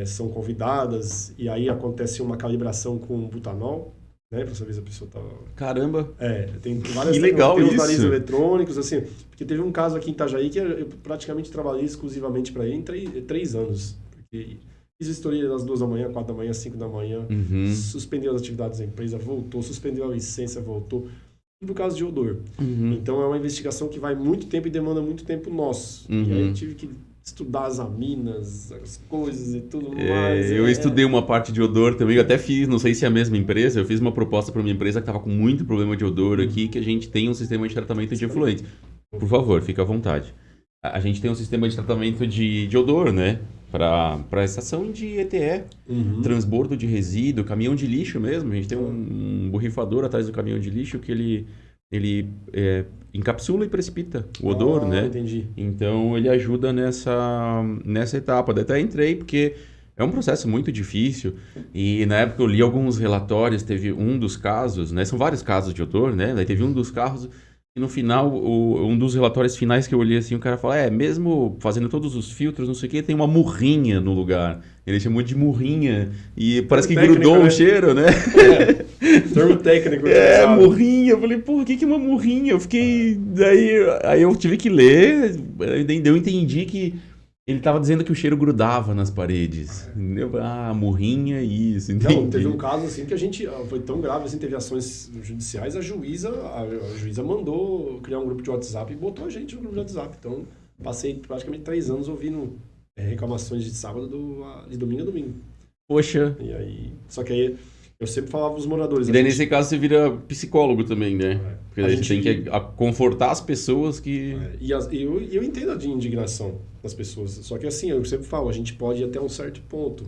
são convidadas e aí acontece uma calibração com butanol, né? Para saber se a pessoa tá... Caramba! Tem várias... Que legal tem isso! Tem os narizes eletrônicos, assim, porque teve um caso aqui em Itajaí que eu praticamente trabalhei exclusivamente para ele em 3 anos, porque... Fiz vistoria das 2 da manhã, 4 da manhã, 5 da manhã, suspendeu as atividades da empresa, voltou, suspendeu a licença, voltou, por causa de odor. Então é uma investigação que vai muito tempo e demanda muito tempo nosso. E aí eu tive que estudar as aminas, as coisas e tudo mais. Eu estudei uma parte de odor também, eu até fiz, não sei se é a mesma empresa, eu fiz uma proposta para uma empresa que estava com muito problema de odor aqui, que a gente tem um sistema de tratamento de efluentes. Por favor, fica à vontade. A gente tem um sistema de tratamento de odor, né? Para a estação de ETE, transbordo de resíduo, caminhão de lixo mesmo. A gente tem um borrifador atrás do caminhão de lixo que ele encapsula e precipita o odor, né? Entendi. Então ele ajuda nessa etapa. Até entrei porque É um processo muito difícil e na época eu li alguns relatórios, teve um dos casos, né? São vários casos de odor, né? Daí teve um dos casos e no final, um dos relatórios finais que eu olhei assim, o cara fala, mesmo fazendo todos os filtros, não sei o que, tem uma murrinha no lugar. Ele chamou de murrinha e parece que técnico, grudou né? o cheiro, né? Termo técnico. Murrinha. Eu falei, porra, o que é uma murrinha? Eu fiquei... Aí eu tive que ler, eu entendi que ele tava dizendo que o cheiro grudava nas paredes. Murrinha, isso, entendi. Não, teve um caso assim que a gente... Foi tão grave, assim, teve ações judiciais, a juíza mandou criar um grupo de WhatsApp e botou a gente no grupo de WhatsApp. Então, passei praticamente 3 anos ouvindo reclamações de sábado, de domingo a domingo. Poxa. E aí... Só que aí... Eu sempre falava pros moradores... E daí, nesse caso, você vira psicólogo também, né? Porque daí a você tem que confortar as pessoas que... E eu entendo a indignação das pessoas. Só que assim, eu sempre falo, a gente pode ir até um certo ponto.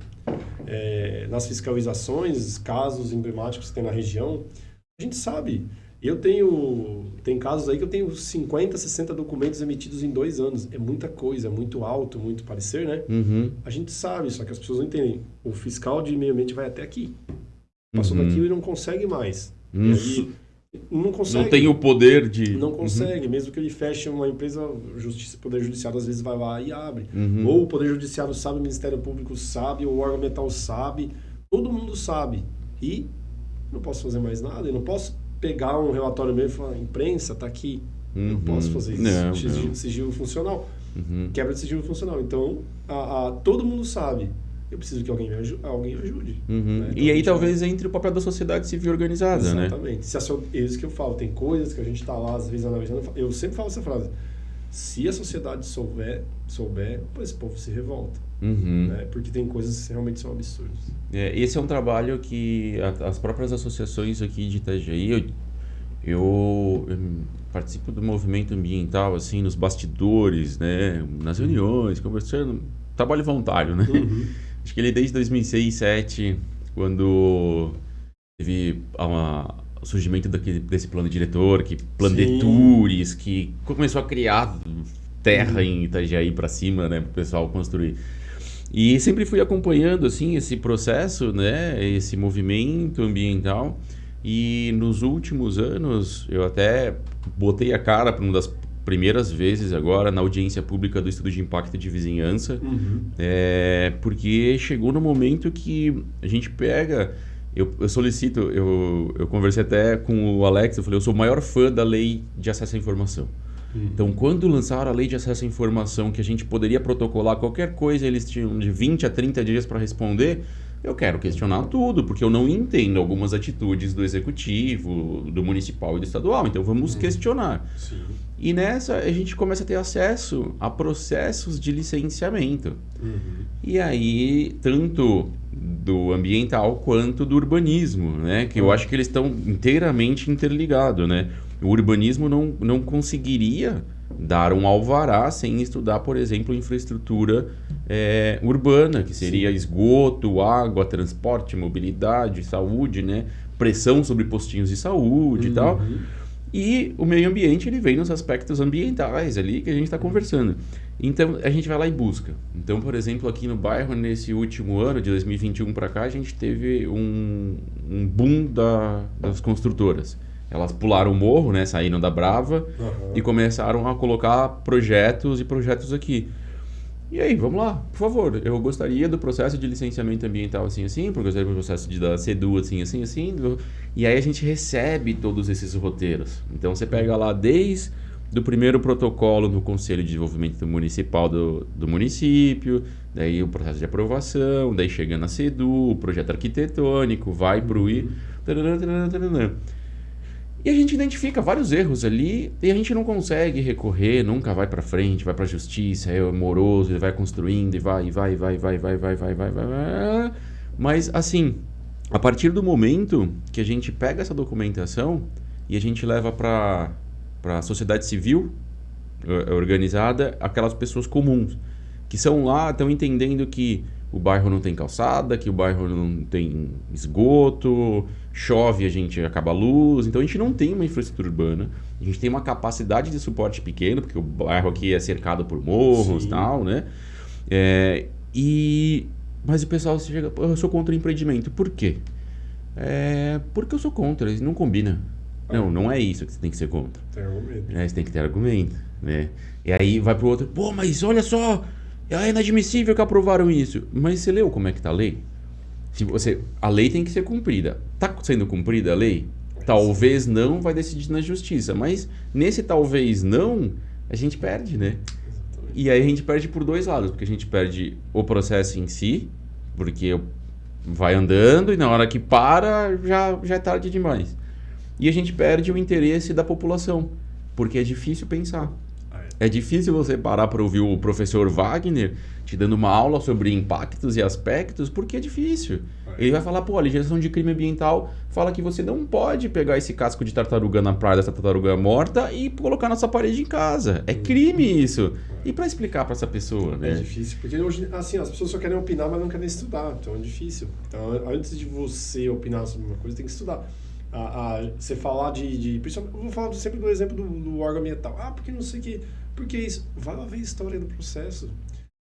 Nas fiscalizações, casos emblemáticos que tem na região, a gente sabe. Tem casos aí que eu tenho 50, 60 documentos emitidos em 2 anos. É muita coisa, é muito alto, muito parecer, né? Uhum. A gente sabe, só que as pessoas não entendem. O fiscal de meio ambiente vai até aqui. Passou daqui e não consegue mais. E aí, não consegue. Não tem o poder de... Não consegue. Mesmo que ele feche uma empresa, o Poder Judiciário às vezes vai lá e abre. Uhum. Ou o Poder Judiciário sabe, o Ministério Público sabe, ou o órgão ambiental sabe. Todo mundo sabe. E não posso fazer mais nada. Eu não posso pegar um relatório meu e falar, imprensa, tá aqui. Não posso fazer isso. Sigilo funcional. Quebra de sigilo funcional. Então, todo mundo sabe. Eu preciso que alguém me ajude. Né? Então, e aí talvez entre o papel da sociedade civil organizada, exatamente. Né? É isso que eu falo. Tem coisas que a gente está lá, às vezes, analisando. Eu sempre falo essa frase. Se a sociedade souber, esse povo se revolta. Né? Porque tem coisas que realmente são absurdas. Esse é um trabalho que as próprias associações aqui de Itajaí... Eu participo do movimento ambiental, assim, nos bastidores, né? Nas reuniões, conversando. Trabalho voluntário, né? Acho que ele desde 2006, 2007, quando teve o surgimento desse plano diretor, Plandetures, que começou a criar terra em Itajaí para cima, né, para o pessoal construir. E sempre fui acompanhando assim esse processo, né, esse movimento ambiental. E nos últimos anos eu até botei a cara para uma das primeiras vezes agora na audiência pública do Estudo de Impacto de Vizinhança, porque chegou no momento que a gente pega, eu solicito, eu conversei até com o Alex, eu falei, eu sou o maior fã da lei de acesso à informação. Então, quando lançaram a lei de acesso à informação, que a gente poderia protocolar qualquer coisa, eles tinham de 20 a 30 dias para responder, eu quero questionar tudo, porque eu não entendo algumas atitudes do executivo, do municipal e do estadual. Então, vamos questionar. Sim. E nessa, a gente começa a ter acesso a processos de licenciamento. E aí, tanto do ambiental quanto do urbanismo, né? Que eu acho que eles estão inteiramente interligados, né? O urbanismo não conseguiria dar um alvará sem estudar, por exemplo, infraestrutura urbana, que seria esgoto, água, transporte, mobilidade, saúde, né? Pressão sobre postinhos de saúde e tal. E o meio ambiente, ele vem nos aspectos ambientais ali que a gente está conversando. Então, a gente vai lá e busca. Então, por exemplo, aqui no bairro, nesse último ano, de 2021 para cá, a gente teve um boom das construtoras. Elas pularam o morro, né, saíram da Brava e começaram a colocar projetos aqui. E aí, vamos lá, por favor, eu gostaria do processo de licenciamento ambiental assim, porque eu gostaria do processo da CEDU assim. E aí a gente recebe todos esses roteiros. Então você pega lá desde do primeiro protocolo no Conselho de Desenvolvimento Municipal do município, daí o processo de aprovação, daí chega na CEDU, o projeto arquitetônico, vai para o I... E a gente identifica vários erros ali e a gente não consegue recorrer, nunca vai para frente, vai para a justiça, é moroso, ele vai construindo e vai. Mas assim, a partir do momento que a gente pega essa documentação e a gente leva para a sociedade civil organizada, aquelas pessoas comuns que são lá, estão entendendo que o bairro não tem calçada, que o bairro não tem esgoto, chove, a gente acaba a luz. Então a gente não tem uma infraestrutura urbana, a gente tem uma capacidade de suporte pequeno, porque o bairro aqui é cercado por morros e tal, né? E Mas o pessoal chega, eu sou contra o empreendimento. Por quê? Porque eu sou contra, não combina. Não é isso que você tem que ser contra. Tem argumento. Você tem que ter argumento, né? E aí vai pro outro, pô, mas olha só, é inadmissível que aprovaram isso. Mas você leu como é que tá a lei? A lei tem que ser cumprida. Tá sendo cumprida a lei? Talvez não, vai decidir na justiça. Mas nesse talvez não, a gente perde, né? Exatamente. E aí a gente perde por dois lados. Porque a gente perde o processo em si, porque vai andando e na hora que para, já é tarde demais. E a gente perde o interesse da população, porque é difícil pensar. É difícil você parar para ouvir o professor Wagner te dando uma aula sobre impactos e aspectos, porque é difícil. Ele vai falar, pô, a legislação de crime ambiental fala que você não pode pegar esse casco de tartaruga na praia dessa tartaruga morta e colocar na sua parede em casa. É crime isso. E para explicar para essa pessoa, né? É difícil, porque hoje, assim, as pessoas só querem opinar, mas não querem estudar. Então é difícil. Então, antes de você opinar sobre uma coisa, tem que estudar. Você falar principalmente, eu vou falar sempre do exemplo do órgão ambiental. Porque não sei o que. Porque isso. Vai lá ver a história do processo.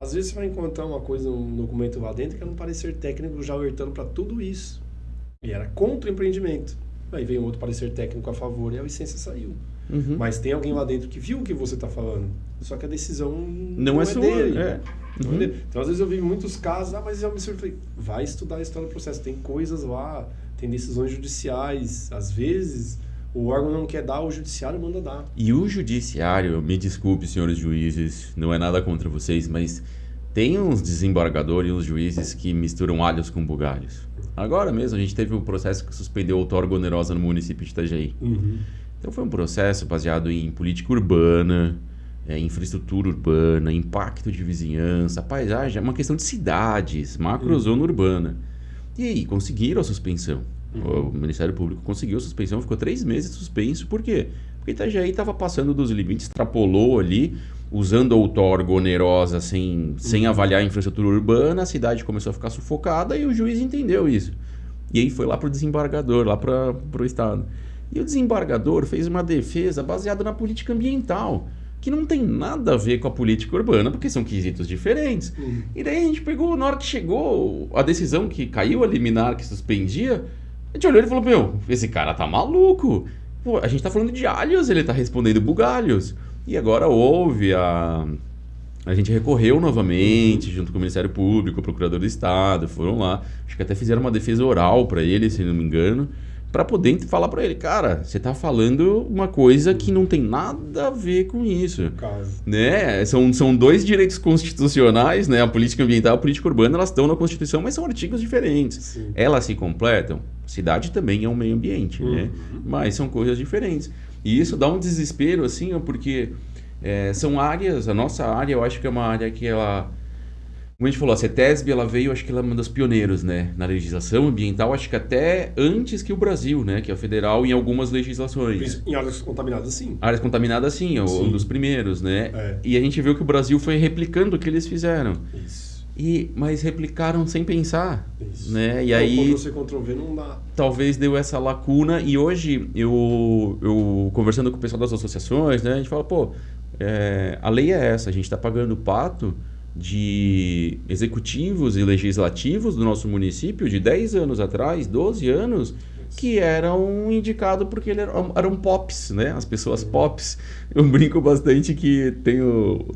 Às vezes você vai encontrar uma coisa, um documento lá dentro que era um parecer técnico já alertando para tudo isso. E era contra o empreendimento. Aí veio um outro parecer técnico a favor e a licença saiu. Uhum. Mas tem alguém lá dentro que viu o que você está falando. Só que a decisão não é sua. dele. Uhum. Então, às vezes eu vi muitos casos, mas eu me surpreendi. Vai estudar a história do processo. Tem coisas lá, tem decisões judiciais. Às vezes, o órgão não quer dar, o judiciário manda dar. E o judiciário, me desculpe, senhores juízes, não é nada contra vocês, mas tem uns desembargadores e uns juízes que misturam alhos com bugalhos. Agora mesmo, a gente teve um processo que suspendeu a outorga onerosa no município de Itajaí. Uhum. Então foi um processo baseado em política urbana, infraestrutura urbana, impacto de vizinhança, paisagem, é uma questão de cidades, macrozona urbana. E aí, conseguiram a suspensão. O Ministério Público conseguiu a suspensão, ficou 3 meses suspenso. Por quê? Porque Itajaí estava passando dos limites, extrapolou ali, usando a outorga onerosa sem avaliar a infraestrutura urbana, a cidade começou a ficar sufocada e o juiz entendeu isso. E aí foi lá para o desembargador, lá para o Estado. E o desembargador fez uma defesa baseada na política ambiental, que não tem nada a ver com a política urbana, porque são quesitos diferentes. E daí a gente pegou, na hora que chegou a decisão que caiu a liminar, que suspendia, a gente olhou e falou, meu, esse cara tá maluco. Pô, a gente tá falando de alhos, ele tá respondendo bugalhos. E agora houve a gente recorreu novamente, junto com o Ministério Público, o Procurador do Estado, foram lá, acho que até fizeram uma defesa oral para ele, se não me engano, para poder falar para ele, cara, você tá falando uma coisa que não tem nada a ver com isso. Né? São 2 direitos constitucionais, né? A política ambiental e a política urbana, elas estão na Constituição, mas são artigos diferentes. Sim. Elas se completam. Cidade também é um meio ambiente, né? Mas são coisas diferentes. E isso dá um desespero, assim, porque são áreas, a nossa área, eu acho que é uma área que ela... Como a gente falou, a CETESB, ela veio, acho que ela é uma das pioneiras, né? Na legislação ambiental, acho que até antes que o Brasil, né? Que é a federal em algumas legislações. Em áreas contaminadas, sim. Áreas contaminadas, sim, é um dos primeiros, né? E a gente viu que o Brasil foi replicando o que eles fizeram. Isso. Mas replicaram sem pensar. Isso. Né? E aí, Ctrl-C, Ctrl-V não dá. Talvez deu essa lacuna. E hoje, eu conversando com o pessoal das associações, né? A gente fala, pô, a lei é essa, a gente está pagando o pato de executivos e legislativos do nosso município de 10 anos atrás, 12 anos, que eram indicados porque eram pops, né? As pessoas pops. Eu brinco bastante que tem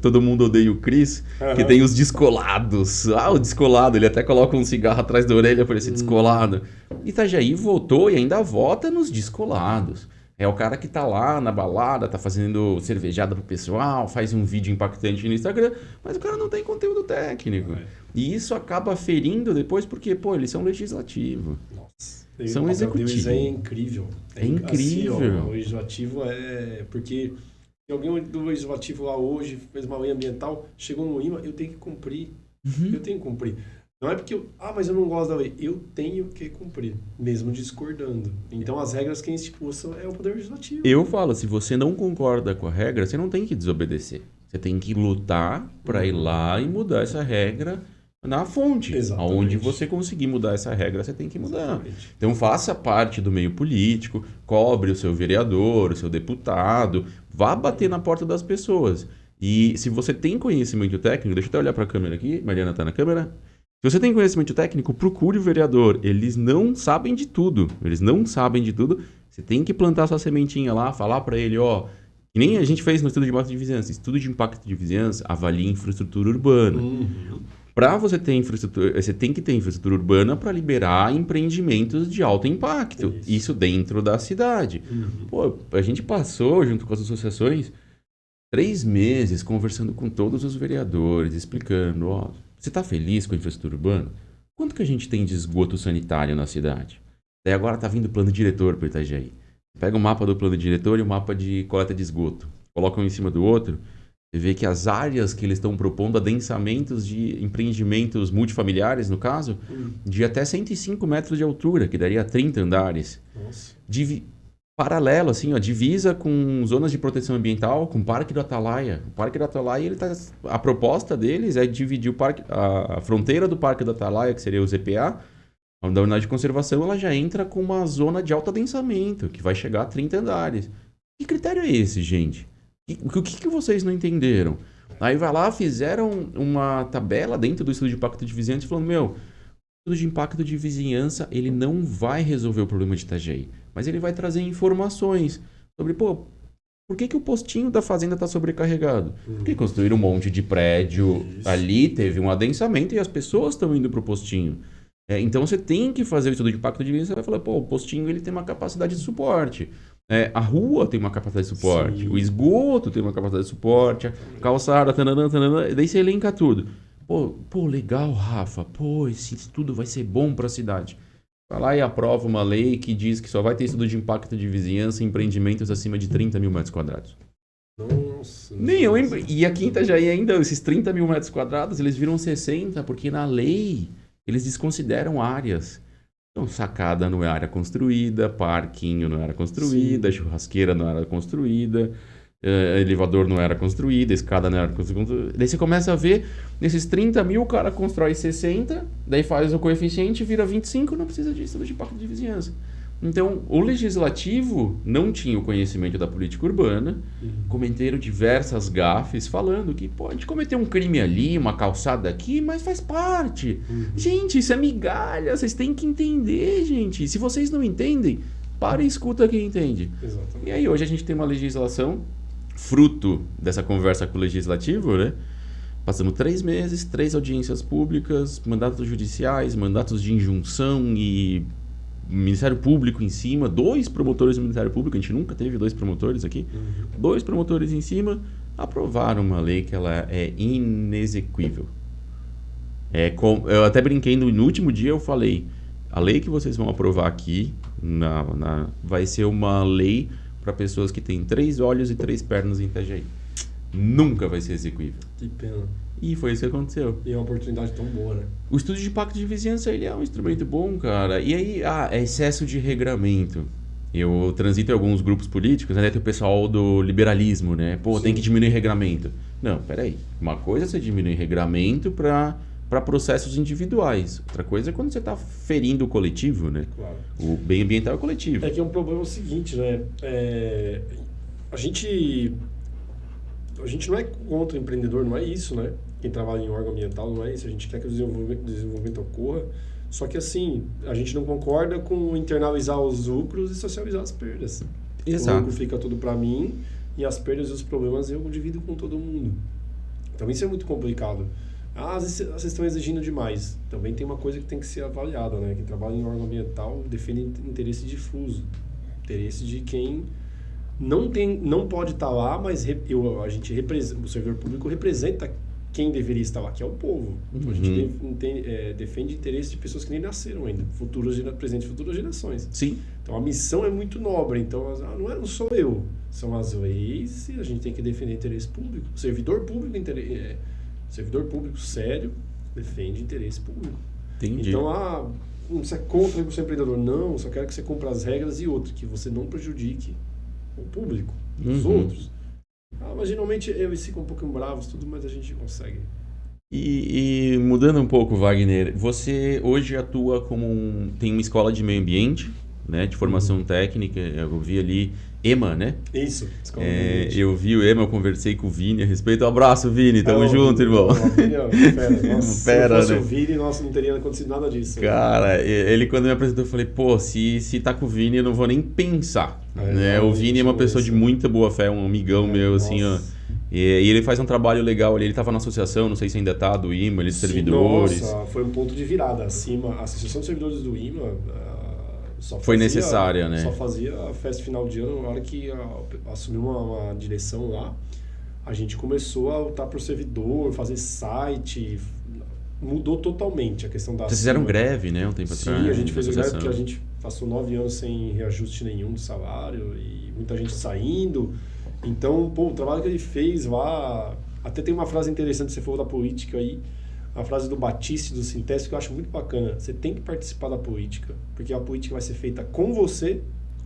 Todo Mundo Odeia o Chris, que tem os descolados. O descolado, ele até coloca um cigarro atrás da orelha para esse descolado. Itajaí votou e ainda vota nos descolados. É o cara que tá lá na balada, tá fazendo cervejada pro pessoal, faz um vídeo impactante no Instagram, mas o cara não tem conteúdo técnico. E isso acaba ferindo depois porque, pô, eles são legislativo. Nossa. São executivos. É incrível. É incrível. Assim, o legislativo porque se alguém do legislativo lá hoje fez uma lei ambiental, chegou no IMA, eu tenho que cumprir. Eu tenho que cumprir. Não é porque mas eu não gosto da lei. Eu tenho que cumprir, mesmo discordando. Então, as regras quem estipula é o Poder Legislativo. Eu falo, se você não concorda com a regra, você não tem que desobedecer. Você tem que lutar para ir lá e mudar essa regra na fonte. Exatamente. Onde você conseguir mudar essa regra, você tem que mudar. Exatamente. Então, faça parte do meio político, cobre o seu vereador, o seu deputado, vá bater na porta das pessoas. E se você tem conhecimento técnico, deixa eu até olhar para a câmera aqui, Mariana está na câmera. Se você tem conhecimento técnico, procure o vereador. Eles não sabem de tudo. Você tem que plantar sua sementinha lá, falar para ele, ó, que nem a gente fez no estudo de impacto de vizinhança. Estudo de impacto de vizinhança avalia infraestrutura urbana. Para você ter infraestrutura, você tem que ter infraestrutura urbana para liberar empreendimentos de alto impacto. Isso dentro da cidade. Pô, a gente passou, junto com as associações, 3 meses conversando com todos os vereadores, explicando, ó, você está feliz com a infraestrutura urbana? Quanto que a gente tem de esgoto sanitário na cidade? Daí agora está vindo o plano diretor para o Itajaí. Pega o mapa do plano diretor e o mapa de coleta de esgoto. Coloca um em cima do outro. Você vê que as áreas que eles estão propondo adensamentos de empreendimentos multifamiliares, no caso, de até 105 metros de altura, que daria 30 andares. Nossa. Paralelo, assim, ó, divisa com zonas de proteção ambiental, com o Parque do Atalaia. O Parque do Atalaia, a proposta deles é dividir a fronteira do Parque do Atalaia, que seria o ZPA, da unidade de conservação, ela já entra com uma zona de alto adensamento, que vai chegar a 30 andares. Que critério é esse, gente? O que vocês não entenderam? Aí vai lá, fizeram uma tabela dentro do estudo de impacto de vizinhança, falando, o estudo de impacto de vizinhança, ele não vai resolver o problema de Itajaí, mas ele vai trazer informações sobre, por que o postinho da fazenda está sobrecarregado? Porque construíram um monte de prédio ali, teve um adensamento e as pessoas estão indo para o postinho. Então você tem que fazer o estudo de impacto de vizinhança, você vai falar, o postinho ele tem uma capacidade de suporte. A rua tem uma capacidade de suporte, sim. O esgoto tem uma capacidade de suporte, a calçada, daí você elenca tudo. Legal, Rafa, esse estudo vai ser bom para a cidade. Vai lá e aprova uma lei que diz que só vai ter estudo de impacto de vizinhança em empreendimentos acima de 30 mil metros quadrados. Nossa. E aqui em Itajaí ainda, esses 30 mil metros quadrados, eles viram 60, porque na lei eles desconsideram áreas. Então, sacada não é área construída, parquinho não era construída, sim. Churrasqueira não era construída, elevador não era construído, escada não era construída. Daí você começa a ver, nesses 30 mil o cara constrói 60, daí faz o coeficiente, vira 25, não precisa de estudo de impacto de vizinhança. Então, o legislativo não tinha o conhecimento da política urbana, cometeram diversas gafes falando que pode cometer um crime ali, uma calçada aqui, mas faz parte. Gente, isso é migalha, vocês têm que entender, gente. Se vocês não entendem, para e escuta quem entende. Exatamente. E aí, hoje a gente tem uma legislação, fruto dessa conversa com o legislativo, né? Passamos 3 meses, 3 audiências públicas, mandatos judiciais, mandatos de injunção e Ministério Público em cima, 2 promotores do Ministério Público, a gente nunca teve 2 promotores aqui, 2 promotores em cima, aprovaram uma lei que ela é inexequível. Eu até brinquei, no último dia eu falei, a lei que vocês vão aprovar aqui vai ser uma lei para pessoas que têm 3 olhos e 3 pernas em Itajaí. Nunca vai ser exequível. Que pena. E foi isso que aconteceu. E é uma oportunidade tão boa, né? O estudo de impacto de vizinhança, ele é um instrumento bom, cara. E aí, é excesso de regramento. Eu transito em alguns grupos políticos, né? Tem o pessoal do liberalismo, né? Sim. Tem que diminuir regramento. Não, peraí. Uma coisa é você diminuir regramento para processos individuais. Outra coisa é quando você está ferindo o coletivo, né? Claro. O bem ambiental é coletivo. É que é um problema seguinte, né? A gente não é contra o empreendedor, não é isso, né? Quem trabalha em órgão ambiental não é isso. A gente quer que o desenvolvimento ocorra. Só que assim, a gente não concorda com internalizar os lucros e socializar as perdas. Exato. O lucro fica tudo para mim e as perdas e os problemas eu divido com todo mundo. Então isso é muito complicado. Às vezes vocês estão exigindo demais. Também tem uma coisa que tem que ser avaliada, né? Quem trabalha em órgão ambiental defende interesse difuso. Interesse de quem não pode estar lá, mas o servidor público representa quem deveria estar lá, que é o povo. Então, a gente defende interesse de pessoas que nem nasceram ainda, presentes e futuras gerações. Sim. Então, a missão é muito nobre. Então, não sou eu, são as leis e a gente tem que defender interesse público. O servidor público sério defende interesse público. Entendi. Então, você é contra o seu empreendedor? Não, só quero que você cumpra as regras e outras, que você não prejudique o público, os outros. Mas geralmente eles ficam um pouco bravos, tudo, mas a gente consegue. E mudando um pouco, Wagner, você hoje atua tem uma escola de meio ambiente, né, de formação técnica, eu vi ali EMA, né? Isso. Eu vi o EMA, eu conversei com o Vini a respeito. Um abraço, Vini. Tamo junto, irmão. O Vini é fera. Nossa, fera, se não fosse né? o Vini, nossa, não teria acontecido nada disso. Cara, ele quando me apresentou, eu falei, pô, se tá com o Vini, eu não vou nem pensar. Né? O Vini é uma pessoa de muita boa fé, um amigão meu, assim, ó. E ele faz um trabalho legal ali. Ele estava na associação, não sei se ainda tá, do IMA, de servidores. Nossa, foi um ponto de virada. Acima, a Associação de Servidores do IMA foi necessária, né? Só fazia a festa final de ano. Na hora que assumiu uma direção lá, a gente começou a lutar por servidor, fazer site. Mudou totalmente a questão da... Vocês fizeram greve, né? Um tempo atrás. Sim, a gente fez greve porque a gente passou 9 anos sem reajuste nenhum de salário e muita gente saindo. Então, pô, o trabalho que ele fez lá... Até tem uma frase interessante, você falou da política aí, a frase do Batiste, do Sintético, que eu acho muito bacana. Você tem que participar da política, porque a política vai ser feita com você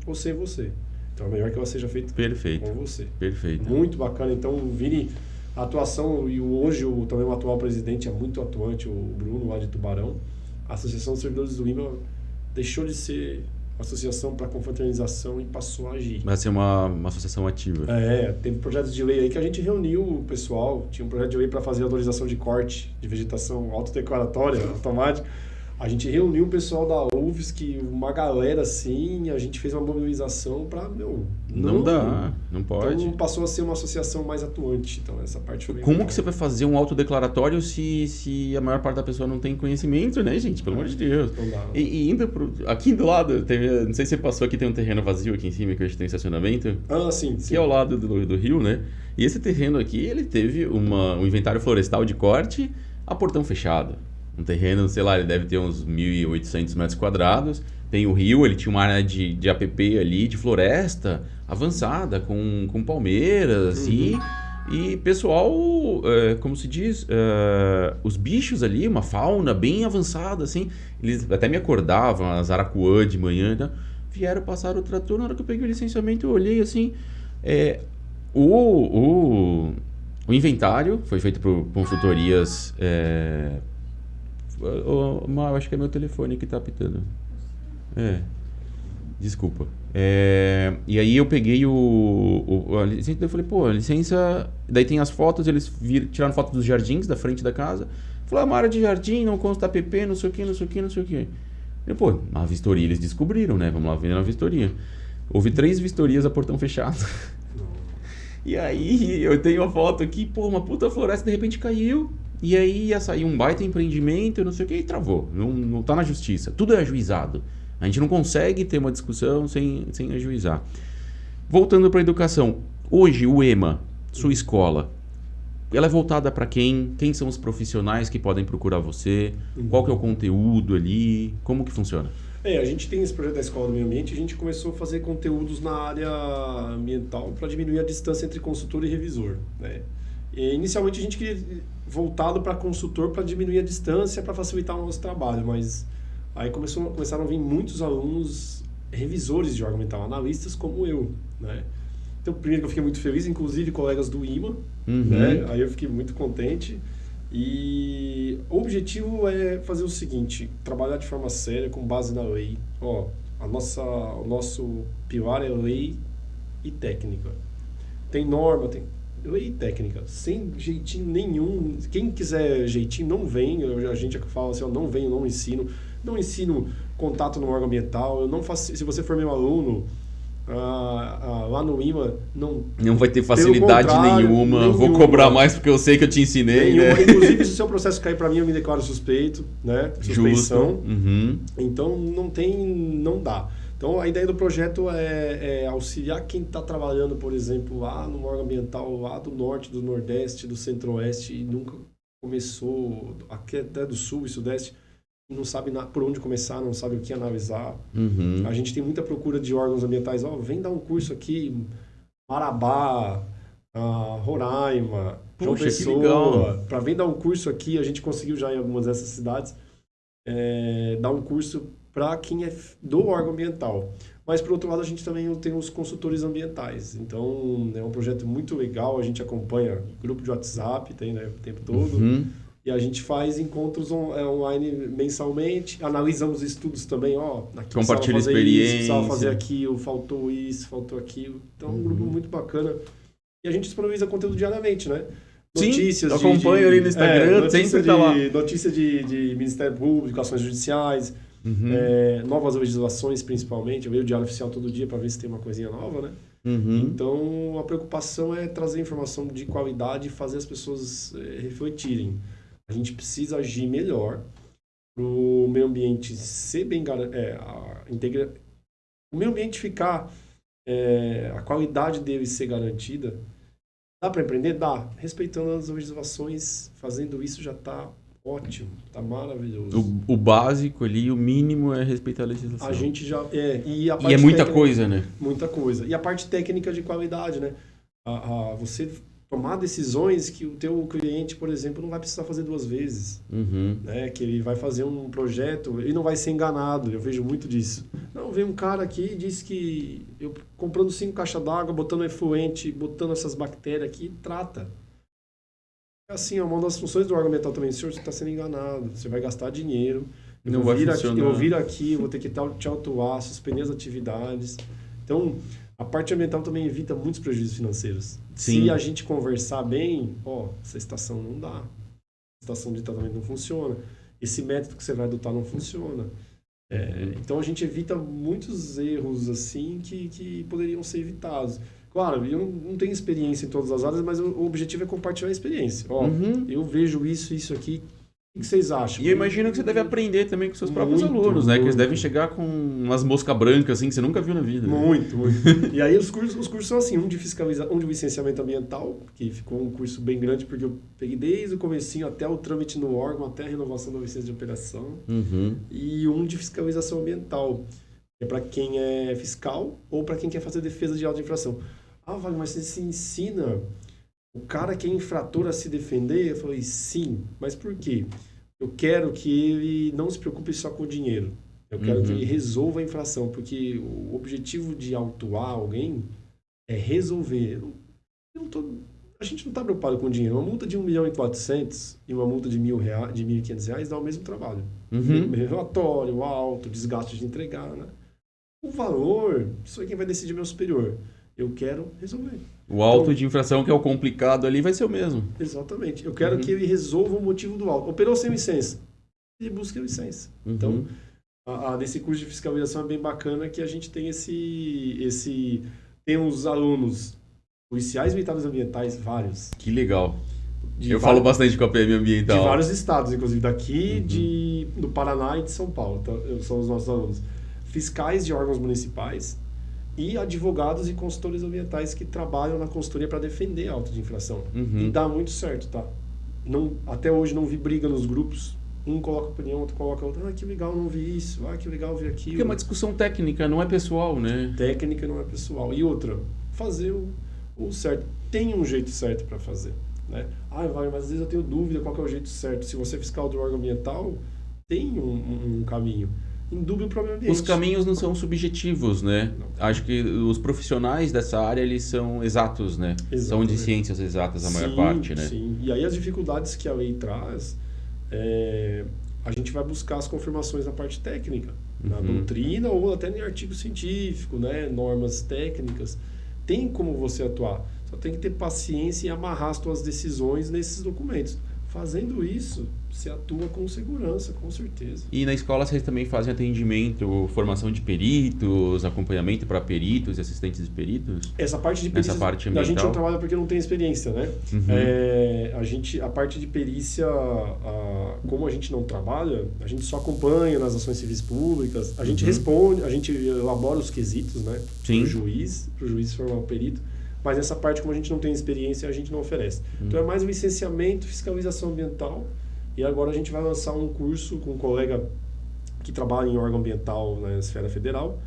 ou sem você. Então, é melhor que ela seja feita com você. Perfeito. Muito bacana. Então, o Vini, a atuação, e hoje também o atual presidente é muito atuante, o Bruno, lá de Tubarão. A Associação dos Servidores do IMA deixou de ser associação para confraternização e passou a agir. Vai ser uma associação ativa. Teve projetos de lei aí que a gente reuniu o pessoal, tinha um projeto de lei para fazer autorização de corte de vegetação autodeclaratória, automática. A gente reuniu o pessoal da UFSC, uma galera assim, a gente fez uma mobilização para, não dá, não pode. Então passou a ser uma associação mais atuante, então essa parte foi Como que você vai fazer um autodeclaratório se a maior parte da pessoa não tem conhecimento, né, gente? Pelo amor de Deus. Não dá. E indo aqui do lado, não sei se você passou aqui, tem um terreno vazio aqui em cima que a gente tem estacionamento. Sim. Que é ao lado do rio, né? E esse terreno aqui, ele teve um inventário florestal de corte a portão fechado. Um terreno, sei lá, ele deve ter uns 1.800 metros quadrados. Tem o rio, ele tinha uma área de APP ali, de floresta avançada, com palmeiras e pessoal, como se diz, os bichos ali, uma fauna bem avançada, assim. Eles até me acordavam, as aracuã de manhã, né? Vieram passar o trator. Na hora que eu peguei o licenciamento, eu olhei assim, o inventário foi feito por consultorias... eu acho que é meu telefone que tá apitando. Desculpa. E aí eu peguei a licença, eu falei, a licença... Daí tem as fotos, eles tiraram foto dos jardins da frente da casa. Falaram, uma área de jardim, não consta APP, não sei o que. E, na vistoria eles descobriram, né? Vamos lá ver na vistoria. Houve 3 vistorias a portão fechado. E aí eu tenho uma foto aqui, uma puta floresta, de repente caiu. E aí ia sair um baita empreendimento, não sei o que, e travou. Não tá na justiça. Tudo é ajuizado. A gente não consegue ter uma discussão sem ajuizar. Voltando para a educação. Hoje, o EMA, sua escola, ela é voltada para quem? Quem são os profissionais que podem procurar você? Qual que é o conteúdo ali? Como que funciona? A gente tem esse projeto da Escola do Meio Ambiente, a gente começou a fazer conteúdos na área ambiental para diminuir a distância entre consultor e revisor, né? Inicialmente a gente queria voltado para consultor para diminuir a distância, para facilitar o nosso trabalho, mas aí começaram a vir muitos alunos revisores de órgão ambiental, analistas como eu, né? Então, primeiro que eu fiquei muito feliz, inclusive colegas do IMA, né? Aí eu fiquei muito contente. E o objetivo é fazer o seguinte, trabalhar de forma séria, com base na lei. O nosso pilar é lei e técnica. Tem norma, tem lei e técnica, sem jeitinho nenhum. Quem quiser jeitinho, não vem. A gente fala assim, não venho, não ensino contato no órgão ambiental. Eu não faço, se você for meu aluno, lá no IMA, não vai ter facilidade nenhuma. Vou cobrar mais porque eu sei que eu te ensinei, né? Inclusive, se o seu processo cair para mim, eu me declaro suspeito, né? Suspeição. Justo. Então, não dá. Então, a ideia do projeto é auxiliar quem está trabalhando, por exemplo, lá no órgão ambiental, lá do norte, do nordeste, do centro-oeste, e nunca começou, aqui até do sul e sudeste, não sabe por onde começar, não sabe o que analisar. A gente tem muita procura de órgãos ambientais. Vem dar um curso aqui, Marabá, Roraima, João Pessoa. Vem dar um curso aqui, a gente conseguiu já em algumas dessas cidades, dar um curso para quem é do órgão ambiental. Mas, por outro lado, a gente também tem os consultores ambientais. Então, é um projeto muito legal, a gente acompanha grupo de WhatsApp, tem, né, o tempo todo. E a gente faz encontros online mensalmente, analisamos estudos também, aqui compartilha experiência, precisava fazer aquilo, faltou isso, faltou aquilo. Então, um grupo muito bacana. E a gente disponibiliza conteúdo diariamente, né? Notícias. Sim, eu acompanho ali no Instagram, sempre tá lá. Notícia de Ministério Público, ações judiciais, novas legislações principalmente. Eu vejo o Diário Oficial todo dia para ver se tem uma coisinha nova, né? Então, a preocupação é trazer informação de qualidade e fazer as pessoas refletirem. A gente precisa agir melhor para o meio ambiente ser bem o meio ambiente ficar, a qualidade dele ser garantida. Dá para empreender? Dá. Respeitando as legislações, fazendo isso já está ótimo, está maravilhoso. O básico ali, o mínimo é respeitar a legislação. A gente já... E é muita coisa, né? Muita coisa. E a parte técnica de qualidade, né? Você tomar decisões que o teu cliente, por exemplo, não vai precisar fazer 2 vezes. Né? Que ele vai fazer um projeto e não vai ser enganado. Eu vejo muito disso. Não, vem um cara aqui e diz que eu comprando 5 caixas d'água, botando efluente, botando essas bactérias aqui, trata. Assim, uma das funções do órgão ambiental também, senhor, você está sendo enganado, você vai gastar dinheiro, eu vou vir aqui, vou ter que te autuar, suspender as atividades. Então, a parte ambiental também evita muitos prejuízos financeiros. Sim. Se a gente conversar bem, essa estação não dá, a estação de tratamento não funciona, esse método que você vai adotar não funciona. Então, a gente evita muitos erros assim que poderiam ser evitados. Claro, eu não tenho experiência em todas as áreas, mas o objetivo é compartilhar a experiência. Eu vejo isso aqui. O que vocês acham? E eu imagino que você deve aprender também com seus próprios alunos, né? Que eles devem chegar com umas moscas brancas assim que você nunca viu na vida. Muito. E aí os cursos são assim, um de licenciamento ambiental, que ficou um curso bem grande, porque eu peguei desde o comecinho até o trâmite no órgão, até a renovação da licença de operação. E um de fiscalização ambiental, que é para quem é fiscal ou para quem quer fazer defesa de auto infração. Wagner, mas você se ensina o cara que é infrator a se defender? Eu falei, sim, mas por quê? Eu quero que ele não se preocupe só com o dinheiro. Eu quero que ele resolva a infração, porque o objetivo de autuar alguém é resolver. A gente não está preocupado com o dinheiro. Uma multa de 1.400.000 e uma multa de R$1.500 dá o mesmo trabalho. Relatório, alto, desgaste de entregar, né? O valor, isso é quem vai decidir, meu superior. Eu quero resolver. O auto de infração, que é o complicado ali, vai ser o mesmo. Exatamente. Eu quero que ele resolva o motivo do auto. Operou sem licença. Ele busca a licença. Então, nesse curso de fiscalização é bem bacana que a gente tem temos alunos policiais militares ambientais, vários. Que legal. Falo bastante com a PM ambiental. De vários estados, inclusive daqui, do Paraná e de São Paulo. Então, são os nossos alunos. Fiscais de órgãos municipais, e advogados e consultores ambientais que trabalham na consultoria para defender a auto de infração. E dá muito certo, tá? Até hoje não vi briga nos grupos. Um coloca opinião, outro coloca outra. Que legal, não vi isso. Que legal, vi aquilo. Porque é uma discussão técnica, não é pessoal, né? Técnica não é pessoal. E outra, fazer o certo. Tem um jeito certo para fazer, né? Mas às vezes eu tenho dúvida qual que é o jeito certo. Se você é fiscal do órgão ambiental, tem um caminho. Indúbio o próprio ambiente. Os caminhos não são subjetivos, né? Não. Acho que os profissionais dessa área, eles são exatos, né? Exatamente. São de ciências exatas a maior parte, né? Sim, e aí as dificuldades que a lei traz, a gente vai buscar as confirmações na parte técnica, na doutrina ou até em artigo científico, né? Normas técnicas. Tem como você atuar, só tem que ter paciência e amarrar as suas decisões nesses documentos. Fazendo isso, você atua com segurança, com certeza. E na escola vocês também fazem atendimento, formação de peritos, acompanhamento para peritos e assistentes de peritos? Essa parte de perícia, a gente não trabalha porque não tem experiência, né? A parte de perícia, como a gente não trabalha, a gente só acompanha nas ações civis públicas, a gente responde, a gente elabora os quesitos, né? Para o juiz formar o perito. Mas essa parte, como a gente não tem experiência, a gente não oferece. Então é mais um licenciamento, fiscalização ambiental. E agora a gente vai lançar um curso com um colega que trabalha em órgão ambiental na esfera federal,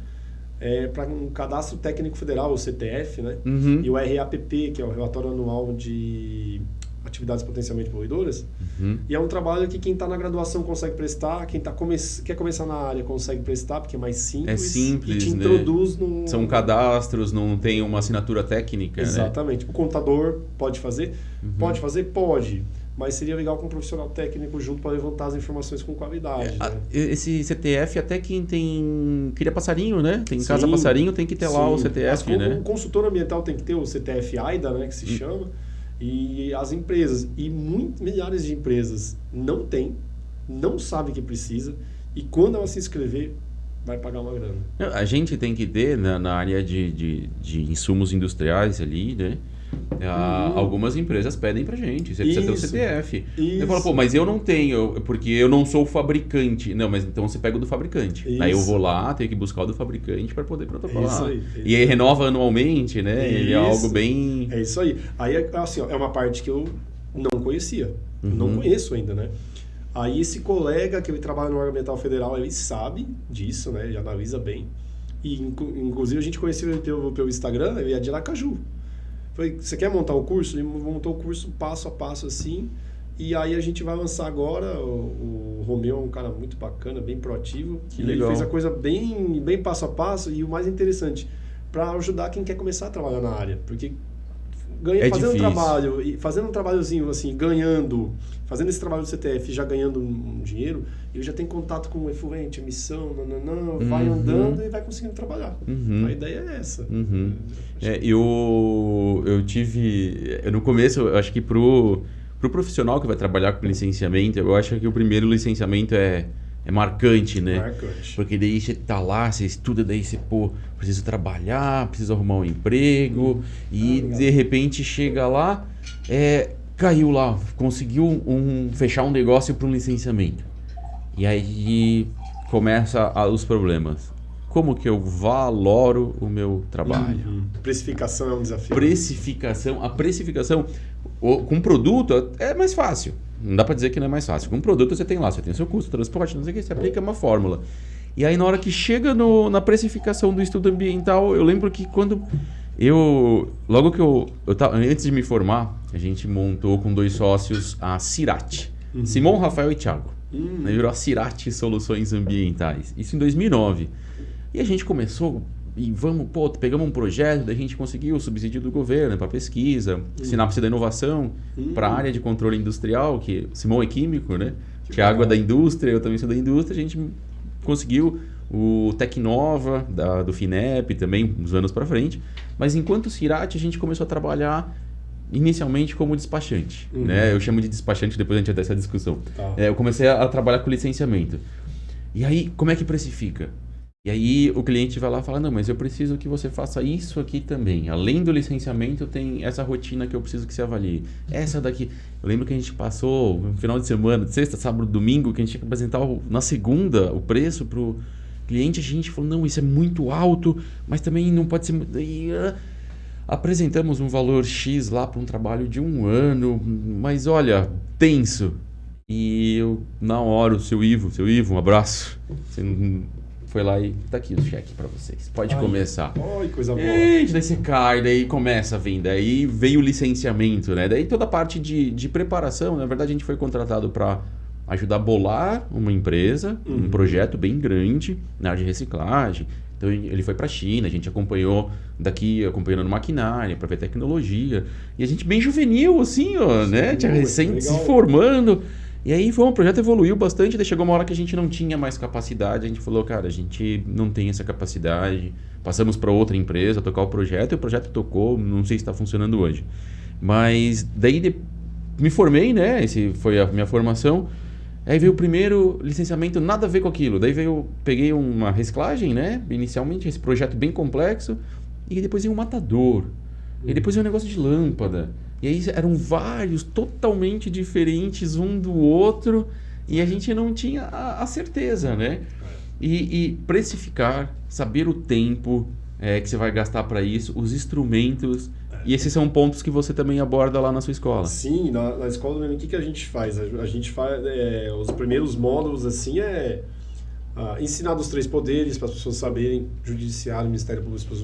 para um cadastro técnico federal, o CTF, né? E o RAPP, que é o Relatório Anual de Atividades Potencialmente Poluidoras. E é um trabalho que quem está na graduação consegue prestar, quem quer começar na área consegue prestar, porque é mais simples. É simples, e te né? introduz São cadastros, não tem uma assinatura técnica, exatamente. Né? O contador pode fazer? Pode fazer? Pode. mas seria legal com um profissional técnico junto para levantar as informações com qualidade. Né? Esse CTF, até quem cria passarinho, né? Tem casa Sim, passarinho, tem que ter lá o CTF, né? O consultor ambiental tem que ter o CTF AIDA, né, que se chama, e as empresas, e milhares de empresas não têm, não sabem que precisa, e quando ela se inscrever, vai pagar uma grana. A gente tem que ter na área de insumos industriais ali, né? Algumas empresas pedem pra gente, você precisa ter o CTF. Eu falo, pô, mas eu não tenho, porque eu não sou o fabricante. Não, mas então você pega o do fabricante. Isso. Aí eu vou lá, tenho que buscar o do fabricante para poder protocolar. Isso aí. E aí renova anualmente, né? Ele é algo bem... É isso aí. Aí, assim, ó, é uma parte que eu não conhecia. Não conheço ainda, né? Aí esse colega que ele trabalha no órgão ambiental federal, ele sabe disso, né? Ele analisa bem. E inclusive a gente conheceu ele pelo Instagram, ele é de Aracaju. Falei, você quer montar o curso? Ele montou o curso passo a passo assim. E aí a gente vai lançar agora. O Romeu é um cara muito bacana, bem proativo. Que ele legal. fez a coisa bem passo a passo. E o mais interessante, para ajudar quem quer começar a trabalhar na área. Porque fazendo um trabalhozinho assim, fazendo esse trabalho do CTF, já ganhando um dinheiro, ele já tem contato com o efluente, emissão, vai andando e vai conseguindo trabalhar. A ideia é essa. Eu tive... No começo, eu acho que pro profissional que vai trabalhar com licenciamento, eu acho que o primeiro licenciamento é marcante, né? Marcante. Porque daí você tá lá, você estuda, daí você, preciso trabalhar, preciso arrumar um emprego, e de repente chega lá, caiu lá, conseguiu fechar um negócio para um licenciamento. E aí começa os problemas. Como que eu valoro o meu trabalho? Precificação é um desafio. A precificação com produto é mais fácil. Não dá para dizer que não é mais fácil. Com produto você tem lá, você tem o seu custo, transporte, não sei o que, você aplica uma fórmula. E aí na hora que chega na precificação do estudo ambiental, eu lembro que quando logo que eu tava, antes de me formar, a gente montou com 2 sócios a Cirate. Simão, Rafael e Thiago. Virou a Cirate Soluções Ambientais. Isso em 2009. E a gente começou e pegamos um projeto, daí a gente conseguiu o subsídio do governo para pesquisa, Sinapse da Inovação, para a área de controle industrial, que Simão é químico, né? Thiago é da indústria, eu também sou da indústria, a gente conseguiu o Tecnova, do FINEP também, uns anos para frente. Mas enquanto Cirate, a gente começou a trabalhar inicialmente como despachante. Né? Eu chamo de despachante, depois a gente vai ter essa discussão. Tá. Eu comecei a trabalhar com licenciamento. E aí, como é que precifica? E aí o cliente vai lá e fala, não, mas eu preciso que você faça isso aqui também. Além do licenciamento, tem essa rotina que eu preciso que você avalie. Essa daqui. Eu lembro que a gente passou um final de semana, de sexta, sábado, domingo, que a gente tinha que apresentar na segunda o preço para o cliente. A gente falou, não, isso é muito alto, mas também não pode ser... Apresentamos um valor X lá para um trabalho de 1 ano, mas olha, tenso. E eu, na hora, o seu Ivo, um abraço. Você foi lá e tá aqui o cheque para vocês. Pode começar. Ai, coisa boa. Daí você cai, daí começa a venda. Aí vem o licenciamento, né? Daí toda a parte de preparação, na verdade a gente foi contratado para ajudar a bolar uma empresa, um projeto bem grande na área de reciclagem. Então ele foi para a China, a gente acompanhando no maquinário para ver tecnologia. E a gente bem juvenil, assim, ó, né? Tinha recém se formando. E aí o projeto evoluiu bastante, daí chegou uma hora que a gente não tinha mais capacidade, a gente falou, cara, a gente não tem essa capacidade, passamos para outra empresa tocar o projeto, e o projeto tocou, não sei se está funcionando hoje. Mas daí me formei, né, esse foi a minha formação, aí veio o primeiro licenciamento, nada a ver com aquilo, daí peguei uma reciclagem, né, inicialmente, esse projeto bem complexo, e depois veio um matador, e depois veio um negócio de lâmpada. E aí eram vários totalmente diferentes um do outro e a gente não tinha a certeza, né? E precificar, saber o tempo que você vai gastar para isso, os instrumentos. E esses são pontos que você também aborda lá na sua escola. Sim, na escola o que a gente faz? A gente faz os primeiros módulos assim ensinar dos 3 poderes para as pessoas saberem, judiciário, Ministério Público,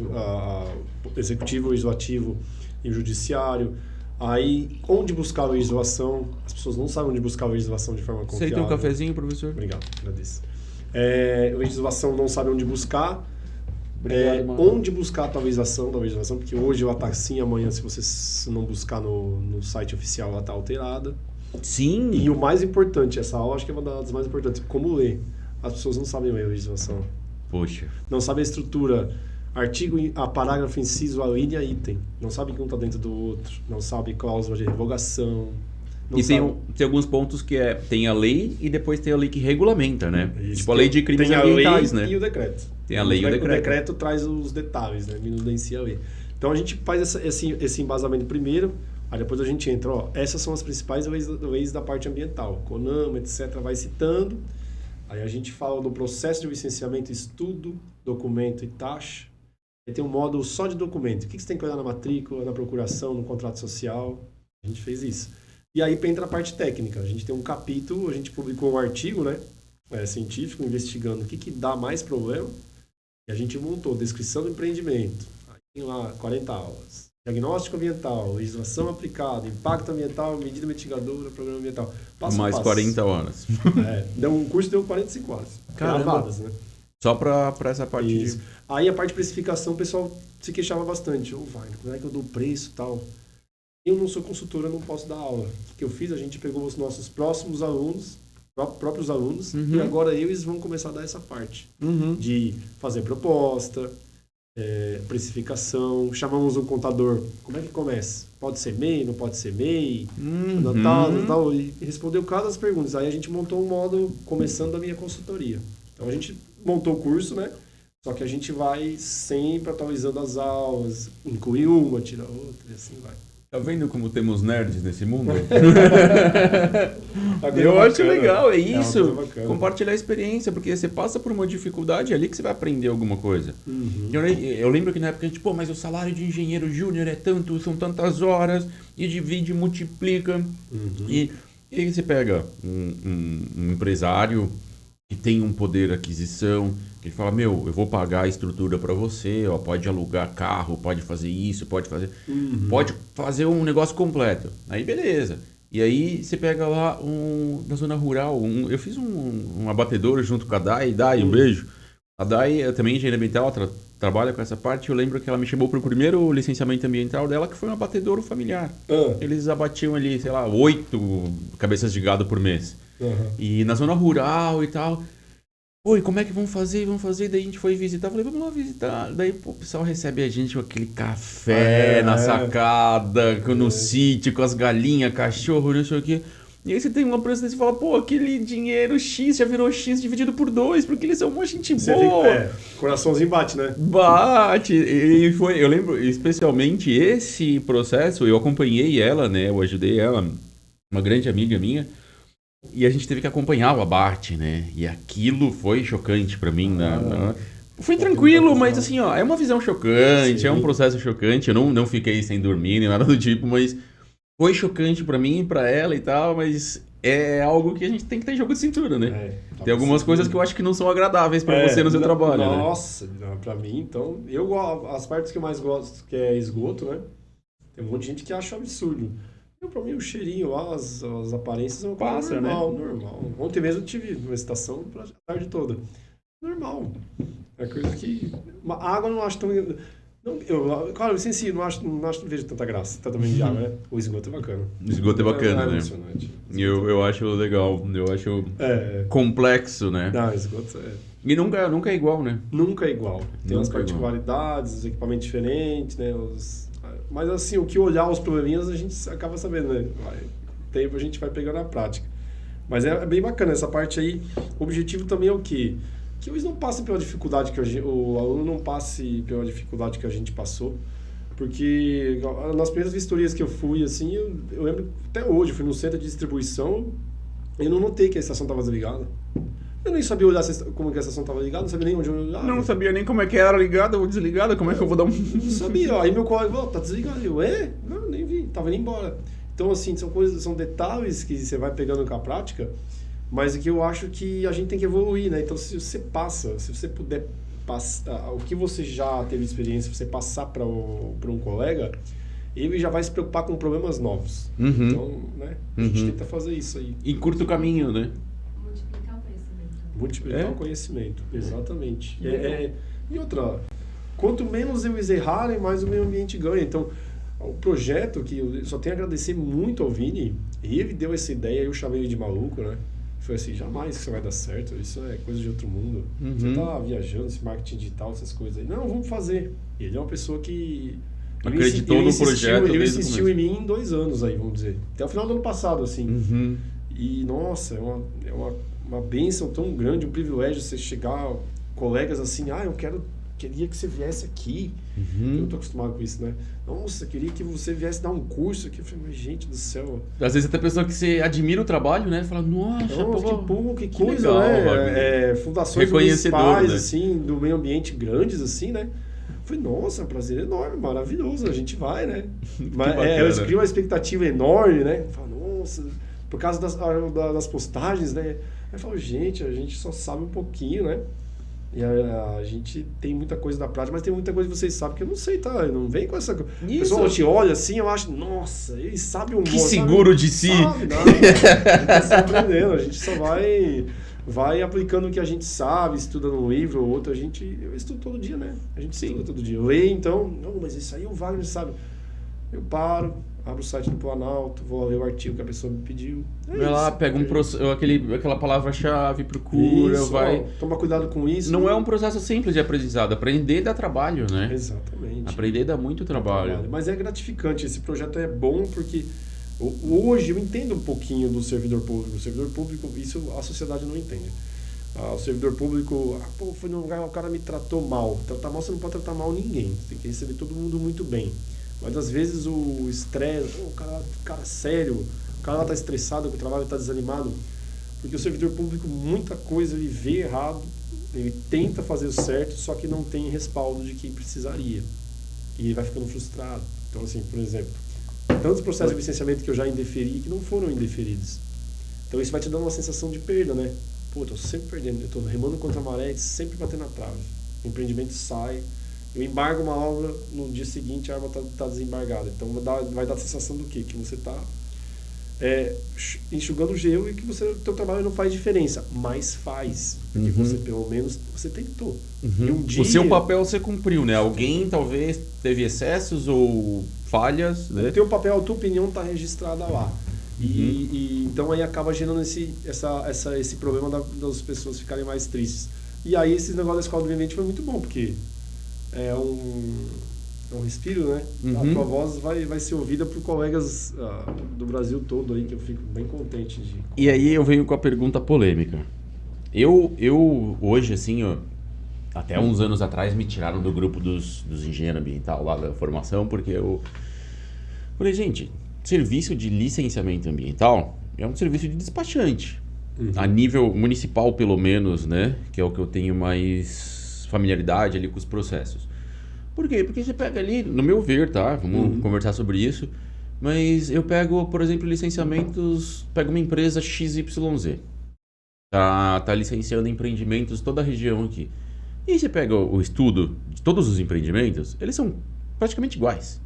Executivo, Legislativo e Judiciário. Aí, onde buscar a legislação? As pessoas não sabem onde buscar a legislação de forma confiável. Você tem um cafezinho, professor? Obrigado, agradeço. Legislação não sabe onde buscar. Obrigado, onde buscar a atualização da legislação, porque hoje ela está assim, amanhã se você não buscar no site oficial ela está alterada. Sim. E o mais importante, essa aula acho que é uma das mais importantes, como ler. As pessoas não sabem ler legislação. Poxa. Não sabem a estrutura, artigo, a parágrafo, inciso, a linha, item. Não sabem que um está dentro do outro. Não sabem cláusula de revogação. E tem alguns pontos que tem a lei e depois tem a lei que regulamenta, né? Isso, tipo a lei de crimes ambientais, né? E o decreto. Tem a lei e o decreto. O decreto traz os detalhes, né? Minucia a lei. Então a gente faz esse embasamento primeiro, aí depois a gente entra, essas são as principais leis da parte ambiental, CONAMA, etc., vai citando. Aí a gente fala do processo de licenciamento, estudo, documento e taxa. Aí tem um módulo só de documento. O que você tem que olhar na matrícula, na procuração, no contrato social? A gente fez isso. E aí entra a parte técnica. A gente tem um capítulo, a gente publicou um artigo, né, científico, investigando o que dá mais problema. E a gente montou descrição do empreendimento. Aí tem lá 40 aulas. Diagnóstico ambiental, legislação aplicada, impacto ambiental, medida mitigadora, programa ambiental. Passo mais a passo. 40 horas. O curso deu 45 horas. Gravadas, né? Só para essa parte Isso. Aí a parte de precificação, o pessoal se queixava bastante. Vai, como é que eu dou preço e tal? Eu não sou consultora, eu não posso dar aula. O que eu fiz, a gente pegou os nossos próximos alunos, próprios alunos, e agora eles vão começar a dar essa parte. De fazer proposta, precificação, chamamos um contador. Como é que começa? Pode ser MEI, não pode ser MEI? Tal, e respondeu cada das perguntas. Aí a gente montou um módulo começando a minha consultoria. Então a gente montou o curso, né? Só que a gente vai sempre atualizando as aulas, inclui uma, tira outra e assim vai. Tá vendo como temos nerds nesse mundo? Eu acho legal, é isso. É compartilhar a experiência, porque você passa por uma dificuldade ali que você vai aprender alguma coisa. Eu lembro que na época a gente, mas o salário de engenheiro júnior é tanto, são tantas horas, e divide, multiplica. E aí você pega um empresário que tem um poder de aquisição, que fala, eu vou pagar a estrutura para você, pode alugar carro, pode fazer isso, pode fazer um negócio completo. Aí beleza. E aí você pega lá na zona rural, eu fiz um abatedor junto com a Dai, um beijo. A Dai também é engenheira ambiental, trabalha com essa parte. Eu lembro que ela me chamou para o primeiro licenciamento ambiental dela, que foi um abatedouro familiar. Eles abatiam ali, 8 cabeças de gado por mês. E na zona rural e tal. E como é que vamos fazer? Daí a gente foi visitar. Falei, vamos lá visitar. Daí o pessoal recebe a gente com aquele café na sacada, no sítio, com as galinhas, cachorro, não sei o quê. E aí você tem uma preço e fala, aquele dinheiro X já virou X dividido por 2, porque eles são uma gente boa. Coraçãozinho bate, né? Bate. E eu lembro, especialmente esse processo, eu acompanhei ela, né? Eu ajudei ela, uma grande amiga minha. E a gente teve que acompanhar o abate, né? E aquilo foi chocante pra mim. Foi tranquilo, mas assim, é uma visão chocante, é um processo chocante. Eu não fiquei sem dormir, nem nada do tipo, mas foi chocante pra mim, pra ela e tal, mas é algo que a gente tem que ter jogo de cintura, né? Tem algumas coisas que eu acho que não são agradáveis pra você no seu trabalho, nossa, né? Pra mim, então, as partes que eu mais gosto, que é esgoto, né? Tem um monte de gente que acha absurdo. Pra mim, o cheirinho lá, as aparências é uma coisa normal. Ontem mesmo eu tive uma estação a tarde toda. Normal. É coisa que... A água eu não acho tão... Claro, eu sensi, não vejo tanta graça, tratamento de água, né? O esgoto é bacana. O esgoto é bacana, né? Eu acho legal, eu acho complexo, né? Não, esgoto E nunca é igual, né? Nunca é igual. Tem as particularidades, os equipamentos diferentes, né? Mas assim, o que olhar os probleminhas a gente acaba sabendo, né? Tempo a gente vai pegando a prática. Mas é bem bacana essa parte aí. O objetivo também é o quê? Que eles não passem pela dificuldade o aluno não passe pela dificuldade que a gente passou. Porque nas primeiras vistorias que eu fui, assim, eu lembro até hoje, fui no centro de distribuição e eu não notei que a estação estava desligada. Eu nem sabia olhar como que a estação estava ligada, não sabia nem onde eu olhava. Não sabia nem como é que era ligada ou desligada, como é que eu vou dar um... Não sabia, aí meu colega falou, tá desligado. Eu, Não, nem vi, tava indo embora. Então, assim, são detalhes que você vai pegando com a prática, mas que eu acho que a gente tem que evoluir, né? Então, se você puder passar, o que você já teve experiência, você passar para um colega, ele já vai se preocupar com problemas novos. Então, né, a gente tenta fazer isso aí. Em curto caminho, né? Multiplicar o conhecimento, exatamente. E outra, quanto menos eles errarem, mais o meio ambiente ganha. Então, O projeto, que eu só tenho a agradecer muito ao Vini, ele deu essa ideia, eu chamei ele de maluco, né? Foi assim, jamais que isso vai dar certo, isso é coisa de outro mundo. Você tá viajando, esse marketing digital, essas coisas aí. Não, vamos fazer. Ele é uma pessoa que... Acreditou no projeto. Ele insistiu em mim em 2 anos aí, vamos dizer. Até o final do ano passado, assim. E, nossa, é uma bênção tão grande, um privilégio você chegar, colegas assim, queria que você viesse aqui. Eu tô acostumado com isso, né? Nossa, queria que você viesse dar um curso aqui. Eu falei, mas gente do céu. Às vezes até pessoa que você admira o trabalho, né? Fala, nossa, que coisa, legal, né? Fundações municipais, né? assim, do meio ambiente grandes, assim, né? Eu falei, nossa, é um prazer enorme, maravilhoso, a gente vai, né? Mas eu crio uma expectativa enorme, né? Eu falo, nossa, por causa das postagens, né? Aí eu falo, gente, a gente só sabe um pouquinho, né? E a gente tem muita coisa da prática, mas tem muita coisa que vocês sabem que eu não sei, tá? Eu não venho com essa coisa. O pessoal te olha assim, eu acho, nossa, ele sabe um monte. Que seguro de si. Sabe nada, a gente tá se aprendendo, a gente só vai aplicando o que a gente sabe, estuda num livro ou outro, eu estudo todo dia, né? A gente estuda todo dia. Eu leio, então, não, mas isso aí o Wagner sabe. Eu paro, abro o site do Planalto, vou ler o artigo que a pessoa me pediu. Vai lá, pega aquela palavra-chave, procura, vai... Toma cuidado com isso. Não é um processo simples de aprendizado. Aprender dá trabalho, né? Exatamente. Aprender dá muito trabalho. Mas é gratificante. Esse projeto é bom porque hoje eu entendo um pouquinho do servidor público. O servidor público, isso a sociedade não entende. O servidor público, foi num lugar, o cara me tratou mal. Tratar mal, você não pode tratar mal ninguém. Você tem que receber todo mundo muito bem. Mas às vezes o estresse, o cara sério, o cara lá tá estressado, o trabalho tá desanimado, porque o servidor público, muita coisa ele vê errado, ele tenta fazer o certo, só que não tem respaldo de quem precisaria. E ele vai ficando frustrado. Então, assim, por exemplo, tantos processos de licenciamento que eu já indeferi que não foram indeferidos. Então isso vai te dando uma sensação de perda, né? Pô, eu tô sempre perdendo, eu tô remando contra a maré, sempre batendo na trave. O empreendimento sai, eu embargo uma obra, no dia seguinte a arma está desembargada. Então vai dar a sensação do quê? Que você está enxugando o gelo e que o teu trabalho não faz diferença. Mas faz. Porque você, pelo menos, você tentou. E um dia, o seu papel você cumpriu, né? Alguém talvez teve excessos ou falhas, né? O teu papel, a tua opinião está registrada lá. E então aí acaba gerando esse problema das pessoas ficarem mais tristes. E aí esse negócio da escola do ambiente foi muito bom, porque é um respiro, né? A tua voz vai ser ouvida por colegas do Brasil todo aí, que eu fico bem contente de... E aí eu venho com a pergunta polêmica. Eu hoje, assim, até uns anos atrás me tiraram do grupo dos engenheiros ambientais lá da formação, porque eu falei, gente, serviço de licenciamento ambiental é um serviço de despachante. A nível municipal, pelo menos, né? Que é o que eu tenho mais familiaridade ali com os processos. Por quê? Porque você pega ali, no meu ver, tá? Vamos conversar sobre isso. Mas eu pego, por exemplo, licenciamentos... Pego uma empresa XYZ. Tá licenciando empreendimentos toda a região aqui. E aí você pega o estudo de todos os empreendimentos, eles são praticamente iguais.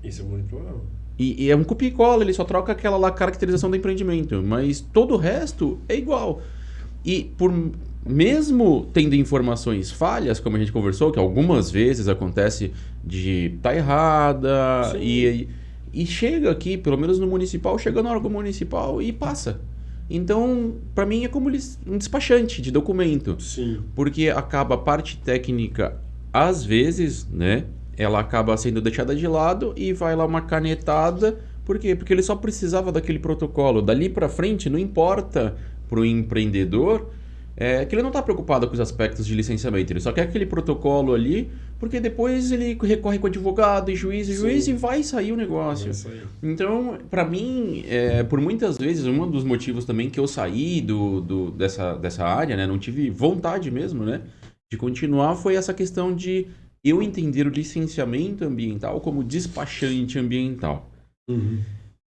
Isso é muito provável. E é um copia e cola, ele só troca aquela lá caracterização do empreendimento. Mas todo o resto é igual. E mesmo tendo informações falhas, como a gente conversou, que algumas vezes acontece de tá errada, e chega aqui, pelo menos no municipal, chega no órgão municipal e passa. Então, para mim é como um despachante de documento. Sim. Porque acaba a parte técnica, às vezes, né? Ela acaba sendo deixada de lado e vai lá uma canetada. Por quê? Porque ele só precisava daquele protocolo. Dali para frente, não importa para o empreendedor que ele não está preocupado com os aspectos de licenciamento. Ele só quer aquele protocolo ali, porque depois ele recorre com advogado e juiz e vai sair o negócio. Então, para mim, por muitas vezes, um dos motivos também que eu saí dessa área, né, não tive vontade mesmo, né, de continuar, foi essa questão de eu entender o licenciamento ambiental como despachante ambiental.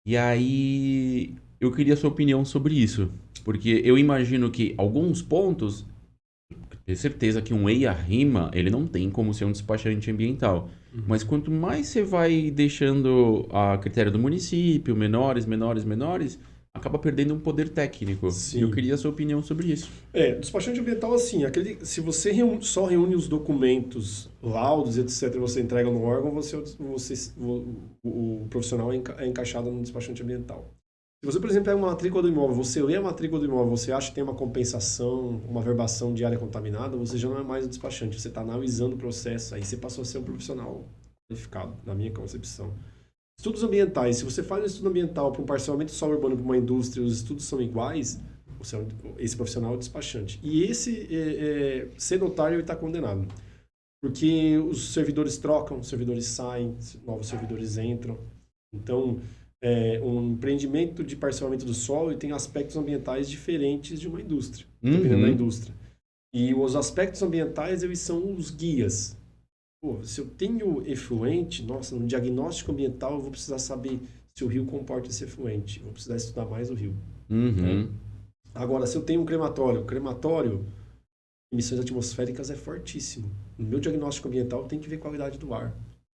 E aí, eu queria a sua opinião sobre isso. Porque eu imagino que alguns pontos, tenho certeza que um EIA-RIMA, ele não tem como ser um despachante ambiental. Mas quanto mais você vai deixando a critério do município, menores, acaba perdendo um poder técnico. Sim. Eu queria a sua opinião sobre isso. Despachante ambiental, assim, se você só reúne os documentos, laudos, etc., e você entrega no órgão, o profissional é encaixado no despachante ambiental. Se você, por exemplo, pega uma matrícula do imóvel, você lê a matrícula do imóvel, você acha que tem uma compensação, uma verbação de área contaminada, você já não é mais o despachante, você está analisando o processo, aí você passou a ser um profissional qualificado, na minha concepção. Estudos ambientais, se você faz um estudo ambiental para um parcelamento de solo urbano para uma indústria, os estudos são iguais, esse profissional é o despachante. E esse, ser notário, ele está condenado. Porque os servidores trocam, os servidores saem, novos servidores entram. Então, um empreendimento de parcelamento do solo tem aspectos ambientais diferentes de uma indústria, dependendo da indústria. E os aspectos ambientais, eles são os guias. Pô, se eu tenho efluente, no diagnóstico ambiental eu vou precisar saber se o rio comporta esse efluente. Vou precisar estudar mais o rio. Né? Agora, se eu tenho um crematório, emissões atmosféricas é fortíssimo. No meu diagnóstico ambiental tem que ver qualidade do ar.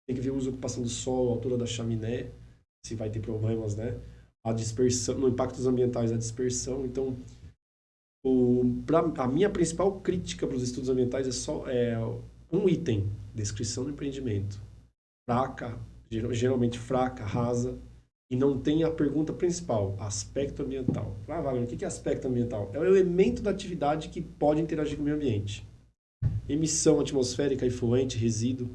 Tem que ver a ocupação do solo, a altura da chaminé, se vai ter problemas, né? A dispersão, no impactos ambientais, a dispersão. Então, a minha principal crítica para os estudos ambientais é um item, descrição do empreendimento. Fraca, geralmente fraca, rasa, e não tem a pergunta principal, aspecto ambiental. Wagner, o que é aspecto ambiental? É o elemento da atividade que pode interagir com o meio ambiente. Emissão atmosférica, efluente, resíduo,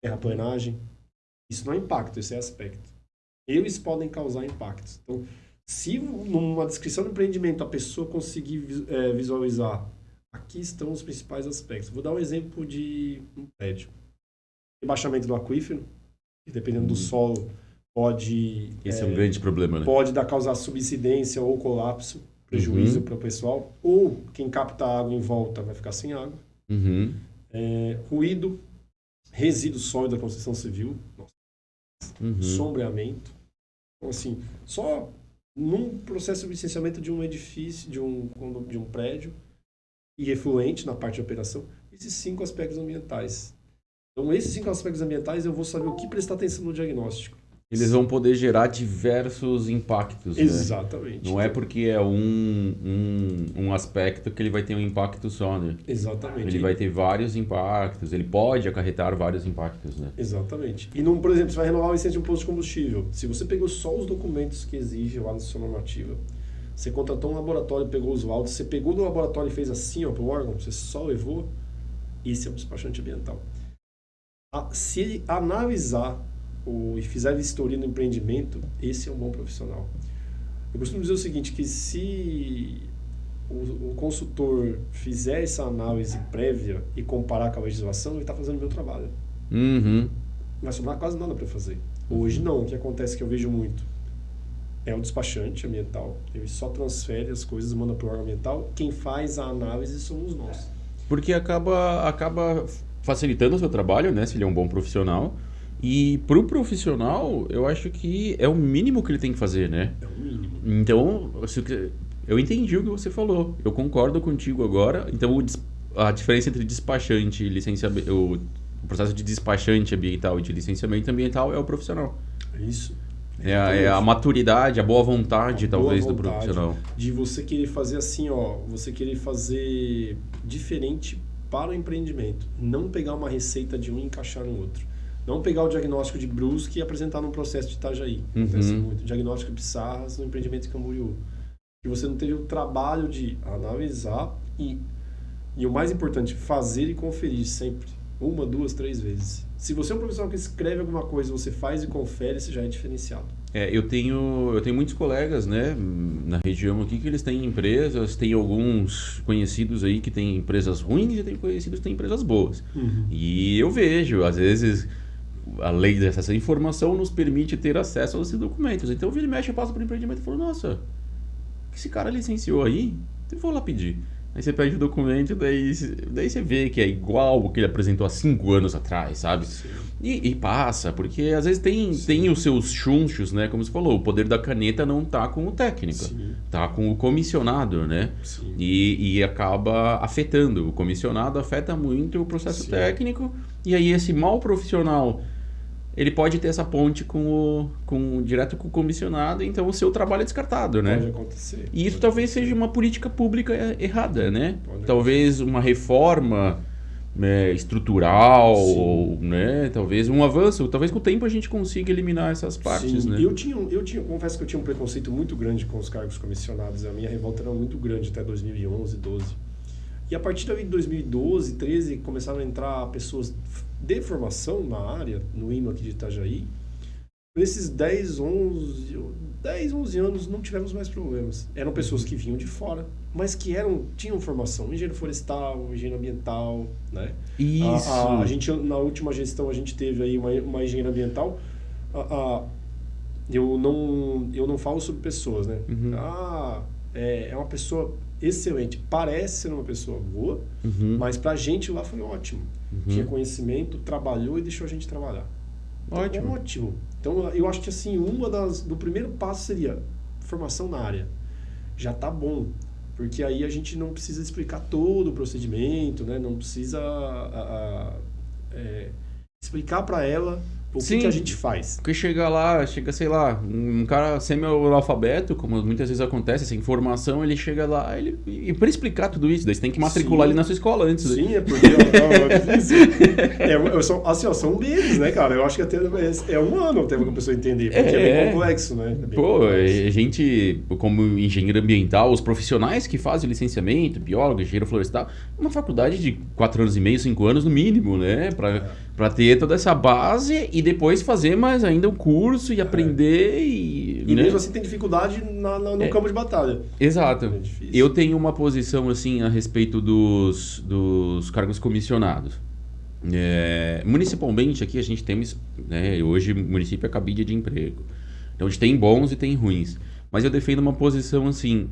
terraplanagem. Isso não é impacto, isso é aspecto. Eles podem causar impactos. Então, se numa descrição do empreendimento a pessoa conseguir visualizar, aqui estão os principais aspectos. Vou dar um exemplo de um prédio. Rebaixamento do aquífero, que dependendo do solo pode... Esse é um grande problema, né? Pode causar subsidência ou colapso, prejuízo para o pessoal. Ou quem capta água em volta vai ficar sem água. Ruído, resíduo sólido da construção civil, sombreamento. Então, assim, só num processo de licenciamento de um edifício, de um prédio e efluente na parte de operação, esses 5 aspectos ambientais. Então, esses 5 aspectos ambientais eu vou saber o que prestar atenção no diagnóstico. Eles vão poder gerar diversos impactos, né? Exatamente. Não é porque é um aspecto que ele vai ter um impacto só, né? Exatamente. Ele vai ter vários impactos, ele pode acarretar vários impactos, né? Exatamente. E, por exemplo, você vai renovar a licença de um posto de combustível. Se você pegou só os documentos que exige lá na sua normativa, você contratou um laboratório, pegou os laudos, você pegou do laboratório e fez assim para o órgão, você só levou, esse é o despachante ambiental. Se ele analisar e fizer vistoria no empreendimento, esse é um bom profissional. Eu costumo dizer o seguinte, que se o consultor fizer essa análise prévia e comparar com a legislação, ele está fazendo o meu trabalho. Não vai sobrar quase nada para fazer. Hoje não, o que acontece que eu vejo muito é o despachante ambiental, ele só transfere as coisas, manda para o órgão ambiental, quem faz a análise somos nós. Porque acaba facilitando o seu trabalho, né, se ele é um bom profissional. E pro profissional, eu acho que é o mínimo que ele tem que fazer, né? É o mínimo. Então, eu entendi o que você falou. Eu concordo contigo agora. Então, a diferença entre despachante e licenciamento, o processo de despachante ambiental e de licenciamento ambiental é o profissional. Isso. É a maturidade, a boa vontade, talvez, do profissional. De você querer fazer assim, você querer fazer diferente para o empreendimento. Não pegar uma receita de um e encaixar no outro. Não pegar o diagnóstico de Brusque e apresentar num processo de Itajaí. Acontece muito. Diagnóstico de Pissarras no empreendimento de Camboriú. Que você não teve o trabalho de analisar e o mais importante, fazer e conferir sempre. 1, 2, 3 vezes. Se você é um profissional que escreve alguma coisa, você faz e confere, você já é diferenciado. Eu tenho muitos colegas, né, na região aqui que eles têm empresas, tem alguns conhecidos aí que têm empresas ruins e tem conhecidos que têm empresas boas. E eu vejo, às vezes, a lei de acesso à informação nos permite ter acesso a esses documentos. Então, o vira e mexe, passa para o empreendimento e fala, nossa, esse cara licenciou aí? Eu vou lá pedir. Aí você pede o documento, daí você vê que é igual o que ele apresentou há 5 anos atrás, sabe? E passa, porque às vezes tem os seus chunchos, né? Como você falou, o poder da caneta não tá com o técnico, tá com o comissionado, né? E acaba afetando. O comissionado afeta muito o processo técnico, e aí esse mau profissional ele pode ter essa ponte direto com o comissionado, então o seu trabalho é descartado, né? Pode acontecer. E isso talvez seja uma política pública errada, né? Pode Talvez uma reforma estrutural, ou, né? Talvez um avanço, talvez com o tempo a gente consiga eliminar essas partes, Sim, né? Confesso que eu tinha um preconceito muito grande com os cargos comissionados. A minha revolta era muito grande até 2011, 12. E a partir de 2012, 13, começaram a entrar pessoas de formação na área, no IMA aqui de Itajaí. Nesses 10, 11 anos não tivemos mais problemas. Eram pessoas que vinham de fora, mas que tinham formação, engenheiro florestal, engenheiro ambiental, né? Isso. A gente, na última gestão, a gente teve aí uma engenheira ambiental. Eu não falo sobre pessoas, né? Uhum. É uma pessoa excelente, parece ser uma pessoa boa, mas pra gente lá foi ótimo. Tinha conhecimento, trabalhou e deixou a gente trabalhar. Então, ótimo. Então, eu acho que assim, do primeiro passo seria formação na área. Já tá bom, porque aí a gente não precisa explicar todo o procedimento, né? Não precisa explicar para ela o que a gente faz. Porque chega, sei lá, um cara semi-analfabeto, como muitas vezes acontece, essa informação, ele chega lá, e para explicar tudo isso, daí você tem que matricular ele na sua escola antes. Sim, é porque é difícil. São meses, né, cara? Eu acho que até é um ano até a pessoa entender, porque é bem complexo, né? A gente, como engenheiro ambiental, os profissionais que fazem licenciamento, biólogo, engenheiro florestal, uma faculdade de 4 anos e meio, 5 anos no mínimo, né? Para ter toda essa base e depois fazer mais ainda um curso e aprender e né? mesmo assim tem dificuldade no campo de batalha. Exato. É difícil. Eu tenho uma posição assim a respeito dos cargos comissionados. Municipalmente aqui a gente tem, né, hoje o município é cabide de emprego. Então a gente tem bons e tem ruins. Mas eu defendo uma posição assim,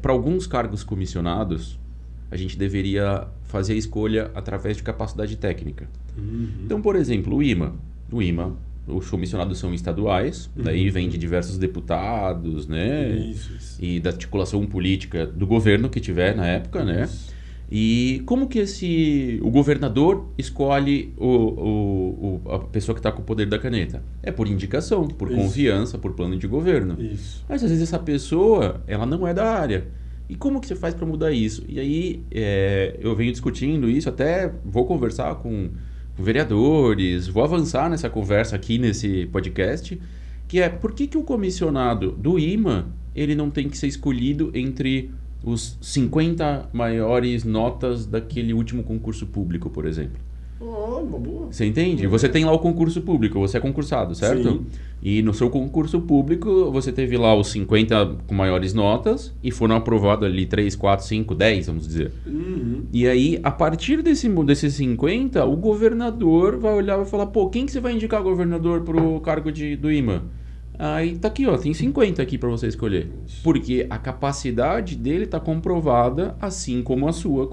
para alguns cargos comissionados, a gente deveria fazer a escolha através de capacidade técnica. Então, por exemplo, o IMA, os comissionados são estaduais, daí vem de diversos deputados, né? Isso. E da articulação política do governo que tiver na época, né? E como que o governador escolhe a pessoa que está com o poder da caneta? É por indicação, por confiança, por plano de governo. Isso. Mas às vezes essa pessoa, ela não é da área. E como que você faz para mudar isso? E aí eu venho discutindo isso, até vou conversar com vereadores, vou avançar nessa conversa aqui nesse podcast, que é por que o comissionado do IMA ele não tem que ser escolhido entre os 50 maiores notas daquele último concurso público, por exemplo? Uma boa. Você entende? Você tem lá o concurso público, você é concursado, certo? Sim. E no seu concurso público, você teve lá os 50 com maiores notas e foram aprovados ali 3, 4, 5, 10, vamos dizer. E aí, a partir desses 50, o governador vai olhar e vai falar, quem que você vai indicar governador pro cargo do IMA? Aí tá aqui, tem 50 aqui para você escolher. Porque a capacidade dele tá comprovada, assim como a sua,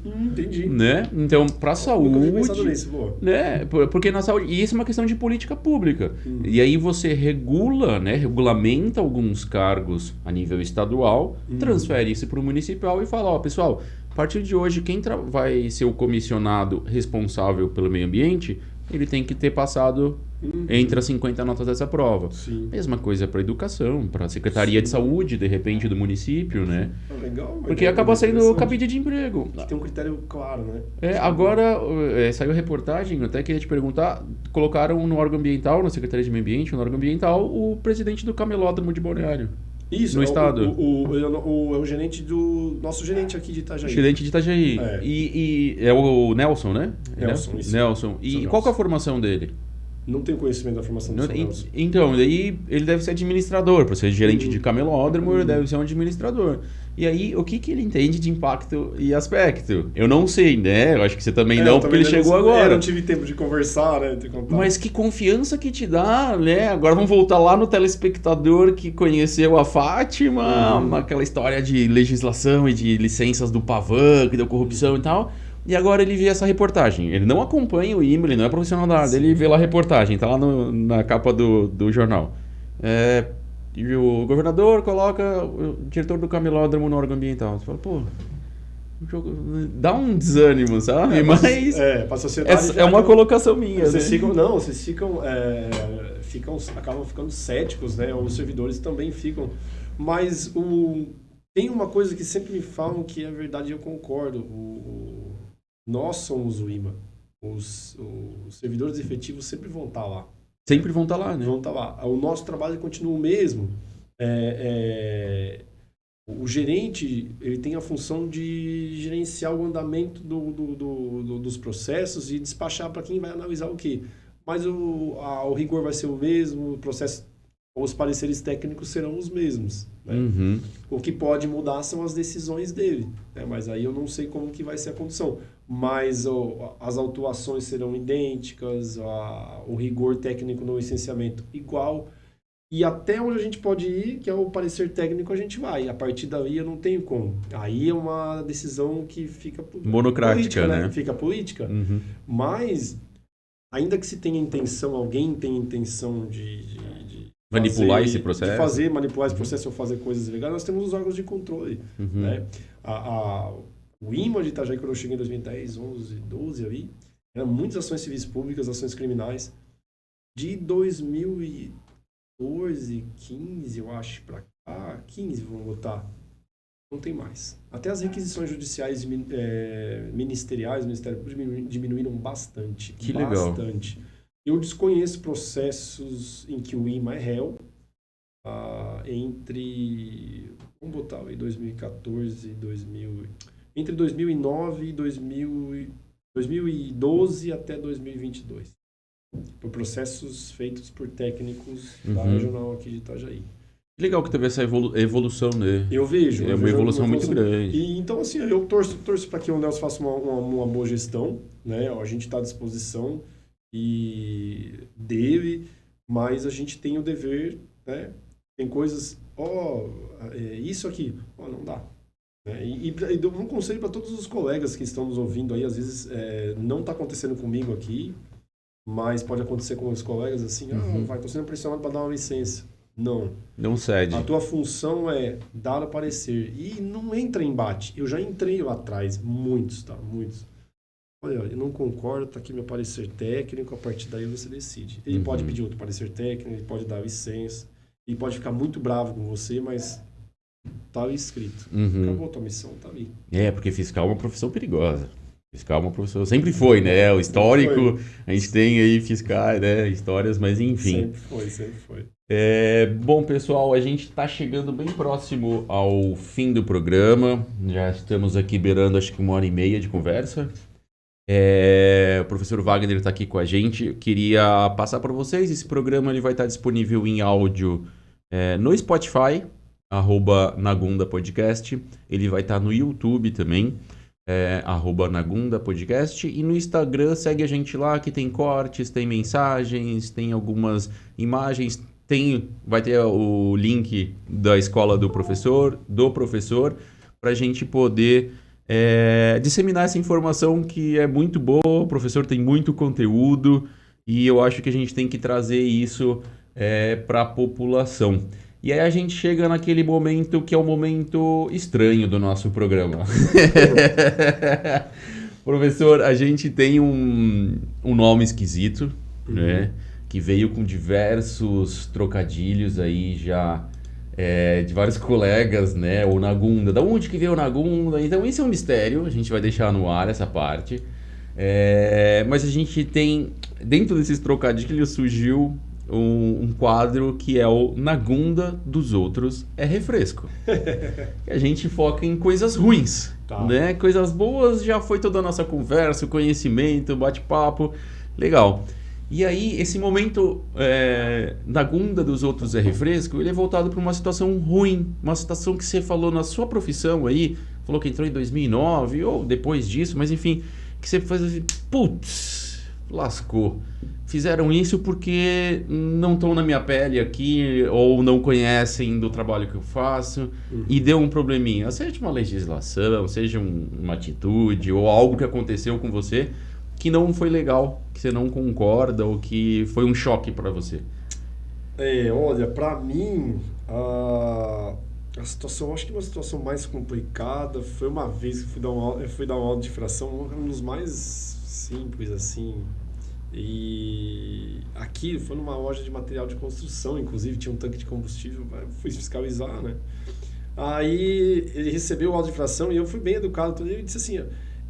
entendi. Né? Então, para a saúde, nunca tinha pensado nisso, boa. Né? Porque na saúde, e isso é uma questão de política pública. E aí você regulamenta alguns cargos a nível estadual, transfere isso para o municipal e fala, pessoal, a partir de hoje quem vai ser o comissionado responsável pelo meio ambiente, ele tem que ter passado entre as 50 notas dessa prova. Sim. Mesma coisa para educação, para a Secretaria de Saúde, de repente, do município, né? Legal. Porque acaba sendo cabide de emprego. Tem um critério claro, né? Agora, saiu reportagem, até queria te perguntar, colocaram no órgão ambiental, na Secretaria de Meio Ambiente, no órgão ambiental, o presidente do camelódromo de Balneário. Isso, no estado. É o gerente nosso gerente aqui de Itajaí. Gerente de Itajaí. E é o Nelson, né? Isso. Nelson. E qual que é a formação dele? Não tenho conhecimento da formação do Nelson. Então, daí ele deve ser administrador. Para ser gerente de camelódromo, ele deve ser um administrador. E aí, o que ele entende de impacto e aspecto? Eu não sei, né? Eu acho que você também não, porque ele chegou agora. Eu não tive tempo de conversar, né? De contar. Mas que confiança que te dá, né? Agora vamos voltar lá no telespectador que conheceu a Fátima, aquela história de legislação e de licenças do Pavan, que deu corrupção e tal. E agora ele vê essa reportagem. Ele não acompanha o IMA, ele não é profissional da área, ele vê lá a reportagem, tá lá na capa do jornal. E o governador coloca o diretor do camelódromo no órgão ambiental. Você fala, dá um desânimo, sabe? Mas pra sociedade é uma colocação minha. Vocês acabam ficando céticos, né? Os servidores também ficam. Mas tem uma coisa que sempre me falam que é verdade e eu concordo. Nós somos o IMA. Os servidores efetivos sempre vão estar lá. Sempre vão estar lá, né? Vão estar lá. O nosso trabalho continua o mesmo. O gerente, ele tem a função de gerenciar o andamento dos processos e despachar para quem vai analisar o quê. Mas o rigor vai ser o mesmo, o processo, os pareceres técnicos serão os mesmos. Né? Uhum. O que pode mudar são as decisões dele. Né? Mas aí eu não sei como que vai ser a condição. Mas as autuações serão idênticas, o rigor técnico no licenciamento igual. E até onde a gente pode ir, que é o parecer técnico, a gente vai. A partir daí eu não tenho como. Aí é uma decisão que fica... monocrática, política, né? Fica política. Uhum. Mas, ainda que se tenha intenção, alguém tenha intenção de manipular esse processo. Manipular esse processo ou fazer coisas ilegais, nós temos os órgãos de controle. Uhum. Né? O IMA de Itajaí, quando eu cheguei em 2010, 11, 12 ali, eram muitas ações civis públicas, ações criminais. De 2014, 15, eu acho, para cá, 15, vamos botar, não tem mais. Até as requisições judiciais ministeriais, o Ministério Público diminuíram bastante. Que legal. Bastante. Eu desconheço processos em que o IMA é réu vamos botar aí, 2014 e entre 2009 e 2012 até 2022. Por processos feitos por técnicos da regional aqui de Itajaí. Legal que teve essa evolução, né? Eu vejo. É uma evolução muito grande. E, então, assim, eu torço para que o Nelson faça uma boa gestão, né? A gente está à disposição dele, mas a gente tem o dever, né? Tem coisas, isso aqui, não dá. E dou um conselho para todos os colegas que estão nos ouvindo aí, às vezes não está acontecendo comigo aqui, mas pode acontecer com os colegas assim, tô sendo pressionado para dar uma licença. Não cede. A tua função é dar o parecer e não entra em embate. Eu já entrei lá atrás, muitos. Olha, eu não concordo, tá aqui meu parecer técnico, a partir daí você decide. Ele pode pedir outro parecer técnico, ele pode dar licença, ele pode ficar muito bravo com você, mas tá ali escrito. Acabou a tua missão, tá ali. Porque fiscal é uma profissão perigosa. Fiscal é uma profissão... Sempre foi, né? O histórico, a gente tem aí fiscais, né? Histórias, mas enfim. Sempre foi. Bom, pessoal, a gente está chegando bem próximo ao fim do programa. Já estamos aqui beirando, acho que 1h30 de conversa. O professor Wagner está aqui com a gente. Eu queria passar para vocês. Esse programa ele vai estar disponível em áudio no Spotify, @Nagunda Podcast. Ele vai estar no YouTube também. @Nagunda Podcast, e no Instagram segue a gente lá, que tem cortes, tem mensagens, tem algumas imagens, vai ter o link da escola do professor, para a gente poder disseminar essa informação que é muito boa. O professor tem muito conteúdo e eu acho que a gente tem que trazer isso para a população. E aí a gente chega naquele momento que é o momento estranho do nosso programa. Professor, a gente tem um nome esquisito, né? Que veio com diversos trocadilhos aí já de vários colegas, né? O Nagunda. Da onde que veio o Nagunda? Então esse é um mistério, a gente vai deixar no ar essa parte. Mas a gente tem, dentro desses trocadilhos surgiu um quadro que é o Nagunda dos outros é refresco. A gente foca em coisas ruins, né? Coisas boas já foi toda a nossa conversa, o conhecimento, o bate-papo, legal. E aí esse momento Nagunda dos outros é refresco, ele é voltado para uma situação ruim, uma situação que você falou na sua profissão aí, falou que entrou em 2009 ou depois disso, mas enfim, que você faz assim, putz, lascou. Fizeram isso porque não estão na minha pele aqui ou não conhecem do trabalho que eu faço e deu um probleminha. Seja uma legislação, seja uma atitude ou algo que aconteceu com você que não foi legal, que você não concorda ou que foi um choque para você. Olha, para mim, A situação, acho que uma situação mais complicada foi uma vez que eu fui dar uma aula de fração, um dos mais simples, assim. E aqui foi numa loja de material de construção, inclusive tinha um tanque de combustível, eu fui fiscalizar, né? Aí ele recebeu o aula de fração e eu fui bem educado. Ele disse assim, ó,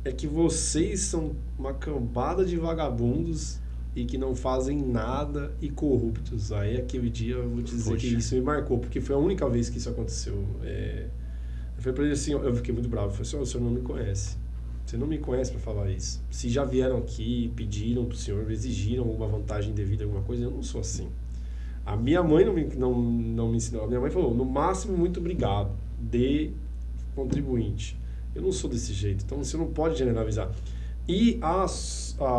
é que vocês são uma cambada de vagabundos e que não fazem nada e corruptos. Aí aquele dia eu vou te dizer que isso me marcou, porque foi a única vez que isso aconteceu. Eu falei pra ele assim, eu fiquei muito bravo, eu falei assim, o senhor não me conhece. Você não me conhece para falar isso. Se já vieram aqui, pediram pro senhor, exigiram alguma vantagem devida, alguma coisa, eu não sou assim. A minha mãe não me ensinou. A minha mãe falou, no máximo, muito obrigado, de contribuinte. Eu não sou desse jeito, então você não pode generalizar. E a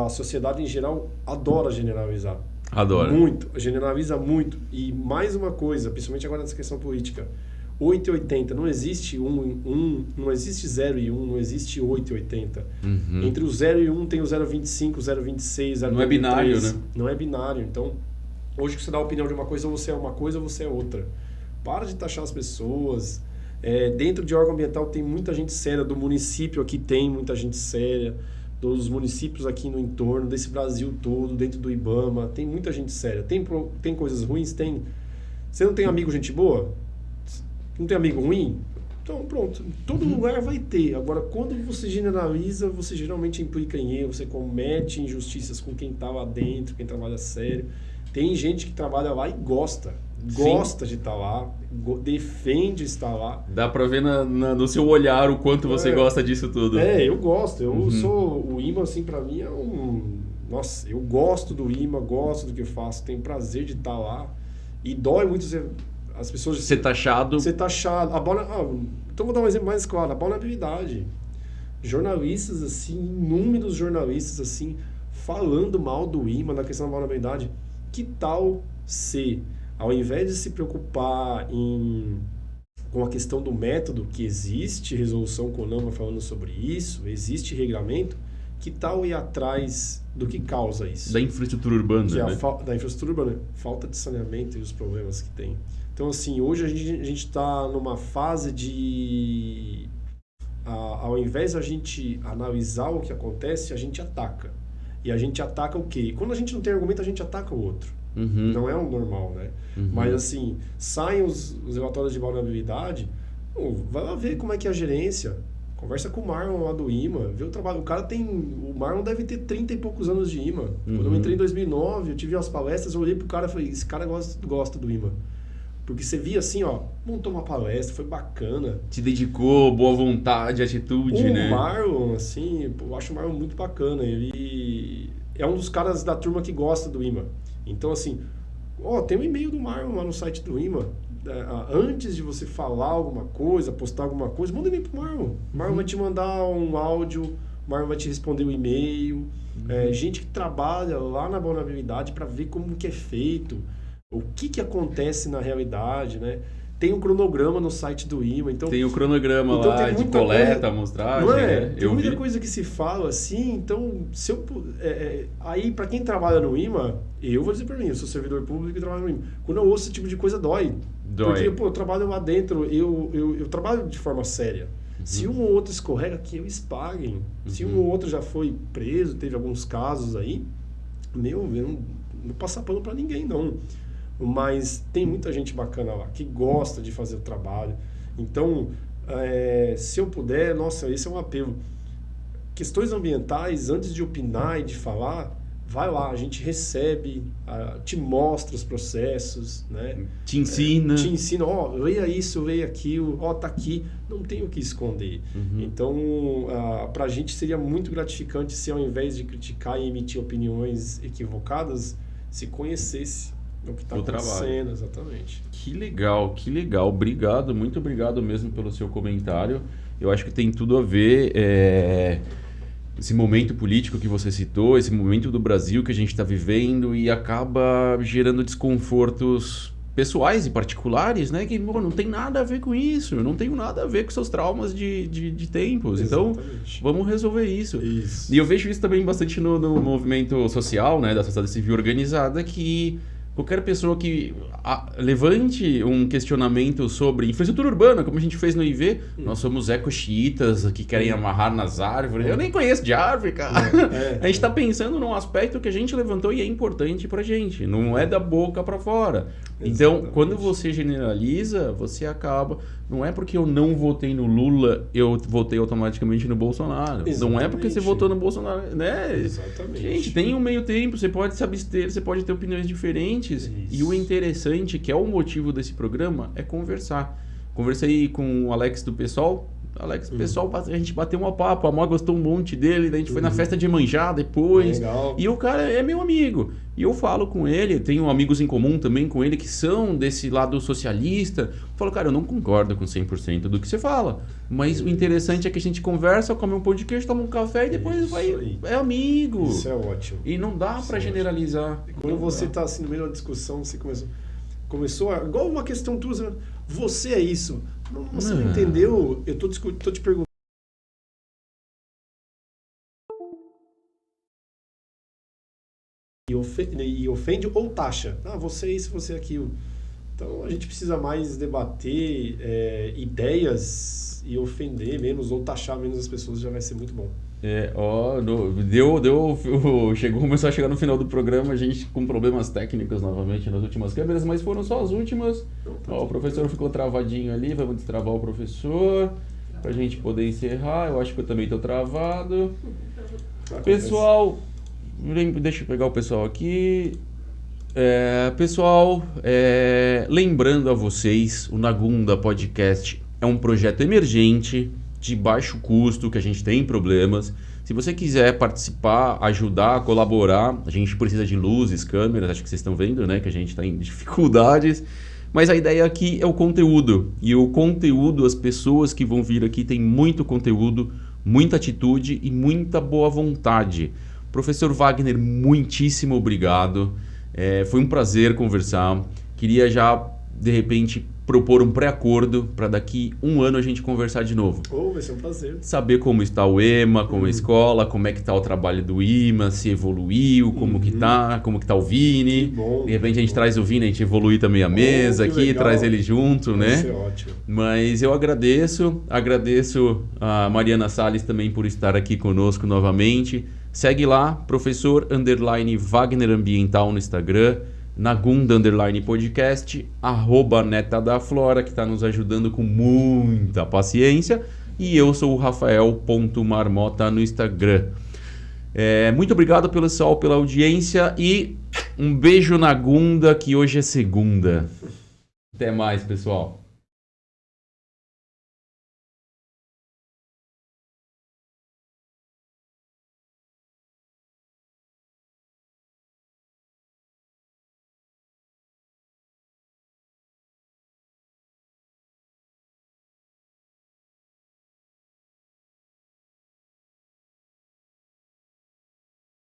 sociedade em geral adora generalizar. Adora. Muito, generaliza muito. E mais uma coisa, principalmente agora nessa questão política, 8 e 80, não existe não existe 0 e 1, não existe 8 e 80. Uhum. Entre o 0 e 1 tem o 0,25, 0,26, 0,23. Não é binário, né? Não é binário. Então, hoje que você dá a opinião de uma coisa, ou você é uma coisa ou você é outra. Para de taxar as pessoas. Dentro de órgão ambiental tem muita gente séria, do município aqui tem muita gente séria, dos municípios aqui no entorno, desse Brasil todo, dentro do IBAMA, tem muita gente séria. Tem coisas ruins? Tem. Você não tem amigo gente boa? Não tem amigo ruim? Então, pronto. Todo lugar vai ter. Agora, quando você generaliza, você geralmente implica em erro, você comete injustiças com quem está lá dentro, quem trabalha sério. Tem gente que trabalha lá e gosta de estar lá, defende estar lá. Dá pra ver no seu olhar o quanto você gosta disso tudo. Eu gosto. Eu sou... O IMA, assim, pra mim é Nossa, eu gosto do IMA, gosto do que eu faço, tenho prazer de estar lá. E dói muito as pessoas... Ser taxado. Ser taxado. Então vou dar um exemplo mais claro. A vulnerabilidade. Jornalistas, assim, inúmeros jornalistas, assim, falando mal do IMA na questão da vulnerabilidade. Que tal se, ao invés de se preocupar com a questão do método, que existe resolução CONAMA falando sobre isso, existe regulamento, que tal ir atrás do que causa isso? Da infraestrutura urbana, que né? Da infraestrutura urbana, falta de saneamento e os problemas que tem. Então, assim, hoje a gente está numa fase de... ao invés de a gente analisar o que acontece, a gente ataca. E a gente ataca o quê? Quando a gente não tem argumento, a gente ataca o outro. Uhum. Não é o normal, né? Mas, assim, saem os relatórios de vulnerabilidade, vai lá ver como é que é a gerência. Conversa com o Marlon lá do IMA, vê o trabalho. O Marlon deve ter 30 e poucos anos de IMA. Quando eu entrei em 2009, eu tive as palestras, eu olhei pro cara e falei, esse cara gosta do IMA. Porque você via assim, montou uma palestra, foi bacana. Te dedicou, boa vontade, atitude, né? O Marlon, assim, eu acho o Marlon muito bacana. Ele é um dos caras da turma que gosta do IMA. Então, assim, tem um e-mail do Marlon lá no site do IMA. Antes de você falar alguma coisa, postar alguma coisa, manda e-mail pro Marlon. O Marlon vai te mandar um áudio, o Marlon vai te responder o e-mail. Gente que trabalha lá na vulnerabilidade para ver como que é feito. O que acontece na realidade, né? Tem um cronograma no site do IMA. Então, tem o cronograma lá de coleta, amostragem. Não é? Né? Tem muita coisa que se fala assim. Então, aí para quem trabalha no IMA, eu vou dizer para mim, eu sou servidor público e trabalho no IMA. Quando eu ouço esse tipo de coisa, dói. Porque, eu trabalho lá dentro, eu trabalho de forma séria. Se um ou outro escorrega, que eles paguem. Se um ou outro já foi preso, teve alguns casos aí, eu não vou passar pano para ninguém, não. Mas tem muita gente bacana lá, que gosta de fazer o trabalho. Então, se eu puder, nossa, esse é um apelo. Questões ambientais, antes de opinar e de falar, vai lá, a gente recebe, te mostra os processos, né? Te ensina. Leia isso, leia aquilo, tá aqui, não tem o que esconder. Então, pra gente seria muito gratificante se ao invés de criticar e emitir opiniões equivocadas, se conhecesse o que está acontecendo, trabalho. Exatamente. Que legal, que legal. Obrigado, muito obrigado mesmo pelo seu comentário. Eu acho que tem tudo a ver esse momento político que você citou, esse momento do Brasil que a gente está vivendo e acaba gerando desconfortos pessoais e particulares, né? Que não tem nada a ver com isso, eu não tenho nada a ver com seus traumas de tempos. Exatamente. Então, vamos resolver isso. E eu vejo isso também bastante no movimento social, né? Da sociedade civil organizada, que qualquer pessoa que levante um questionamento sobre infraestrutura urbana, como a gente fez no IV, nós somos eco-xiitas que querem amarrar nas árvores. Eu nem conheço de árvore, cara. A gente está pensando num aspecto que a gente levantou e é importante pra gente, não é da boca para fora. Então, Exatamente. quando você generaliza, você acaba... Não é porque eu não votei no Lula, eu votei automaticamente no Bolsonaro. Exatamente. Não é porque você votou no Bolsonaro, né? Exatamente. Gente, tem um meio tempo, você pode se abster, você pode ter opiniões diferentes. Isso. E o interessante, que é o motivo desse programa, é conversar. Conversei com o Alex do PSOL. Alex, o pessoal, a gente bateu um papo, a Mó gostou um monte dele, daí a gente foi na festa de Iemanjá depois. Legal. E o cara é meu amigo. E eu falo com ele, tenho amigos em comum também com ele que são desse lado socialista. Eu falo, cara, eu não concordo com 100% do que você fala. Mas o interessante é que a gente conversa, come um pão de queijo, toma um café e depois é amigo. Isso é ótimo. E não dá pra generalizar. Quando você está assim, no meio da discussão, você começou a... Igual uma questão tua, você é isso. Não, você não entendeu? Eu tô te perguntando. E ofende ou taxa. Você é isso, você é aquilo. Então, a gente precisa mais debater ideias e ofender menos ou taxar menos as pessoas, já vai ser muito bom. Começou a chegar no final do programa, a gente com problemas técnicos novamente nas últimas câmeras, mas foram só as últimas. O professor ficou travadinho ali, vamos destravar o professor pra gente poder encerrar. Eu acho que eu também tô travado. Pessoal, deixa eu pegar o pessoal aqui. Pessoal, lembrando a vocês, o Nagunda Podcast é um projeto emergente, de baixo custo, que a gente tem problemas. Se você quiser participar, ajudar, colaborar, a gente precisa de luzes, câmeras, acho que vocês estão vendo, né, que a gente está em dificuldades. Mas a ideia aqui é o conteúdo. E o conteúdo, as pessoas que vão vir aqui têm muito conteúdo, muita atitude e muita boa vontade. Professor Wagner, muitíssimo obrigado. Foi um prazer conversar. Queria já, de repente, propor um pré-acordo para daqui um ano a gente conversar de novo. Vai ser um prazer. Saber como está o EMA, como a escola, como é que está o trabalho do IMA, se evoluiu, como que tá o Vini. Que bom, de repente a gente traz o Vini, a gente evolui também a mesa aqui, legal. traz ele junto, né? Vai ser ótimo. Mas eu agradeço a Mariana Salles também por estar aqui conosco novamente. Segue lá, professor_Wagner Ambiental no Instagram, Nagunda_podcast, @Neta da Flora, que está nos ajudando com muita paciência. E eu sou o Rafael.marmota no Instagram. Muito obrigado pessoal pela audiência e um beijo na Gunda, que hoje é segunda. Até mais, pessoal.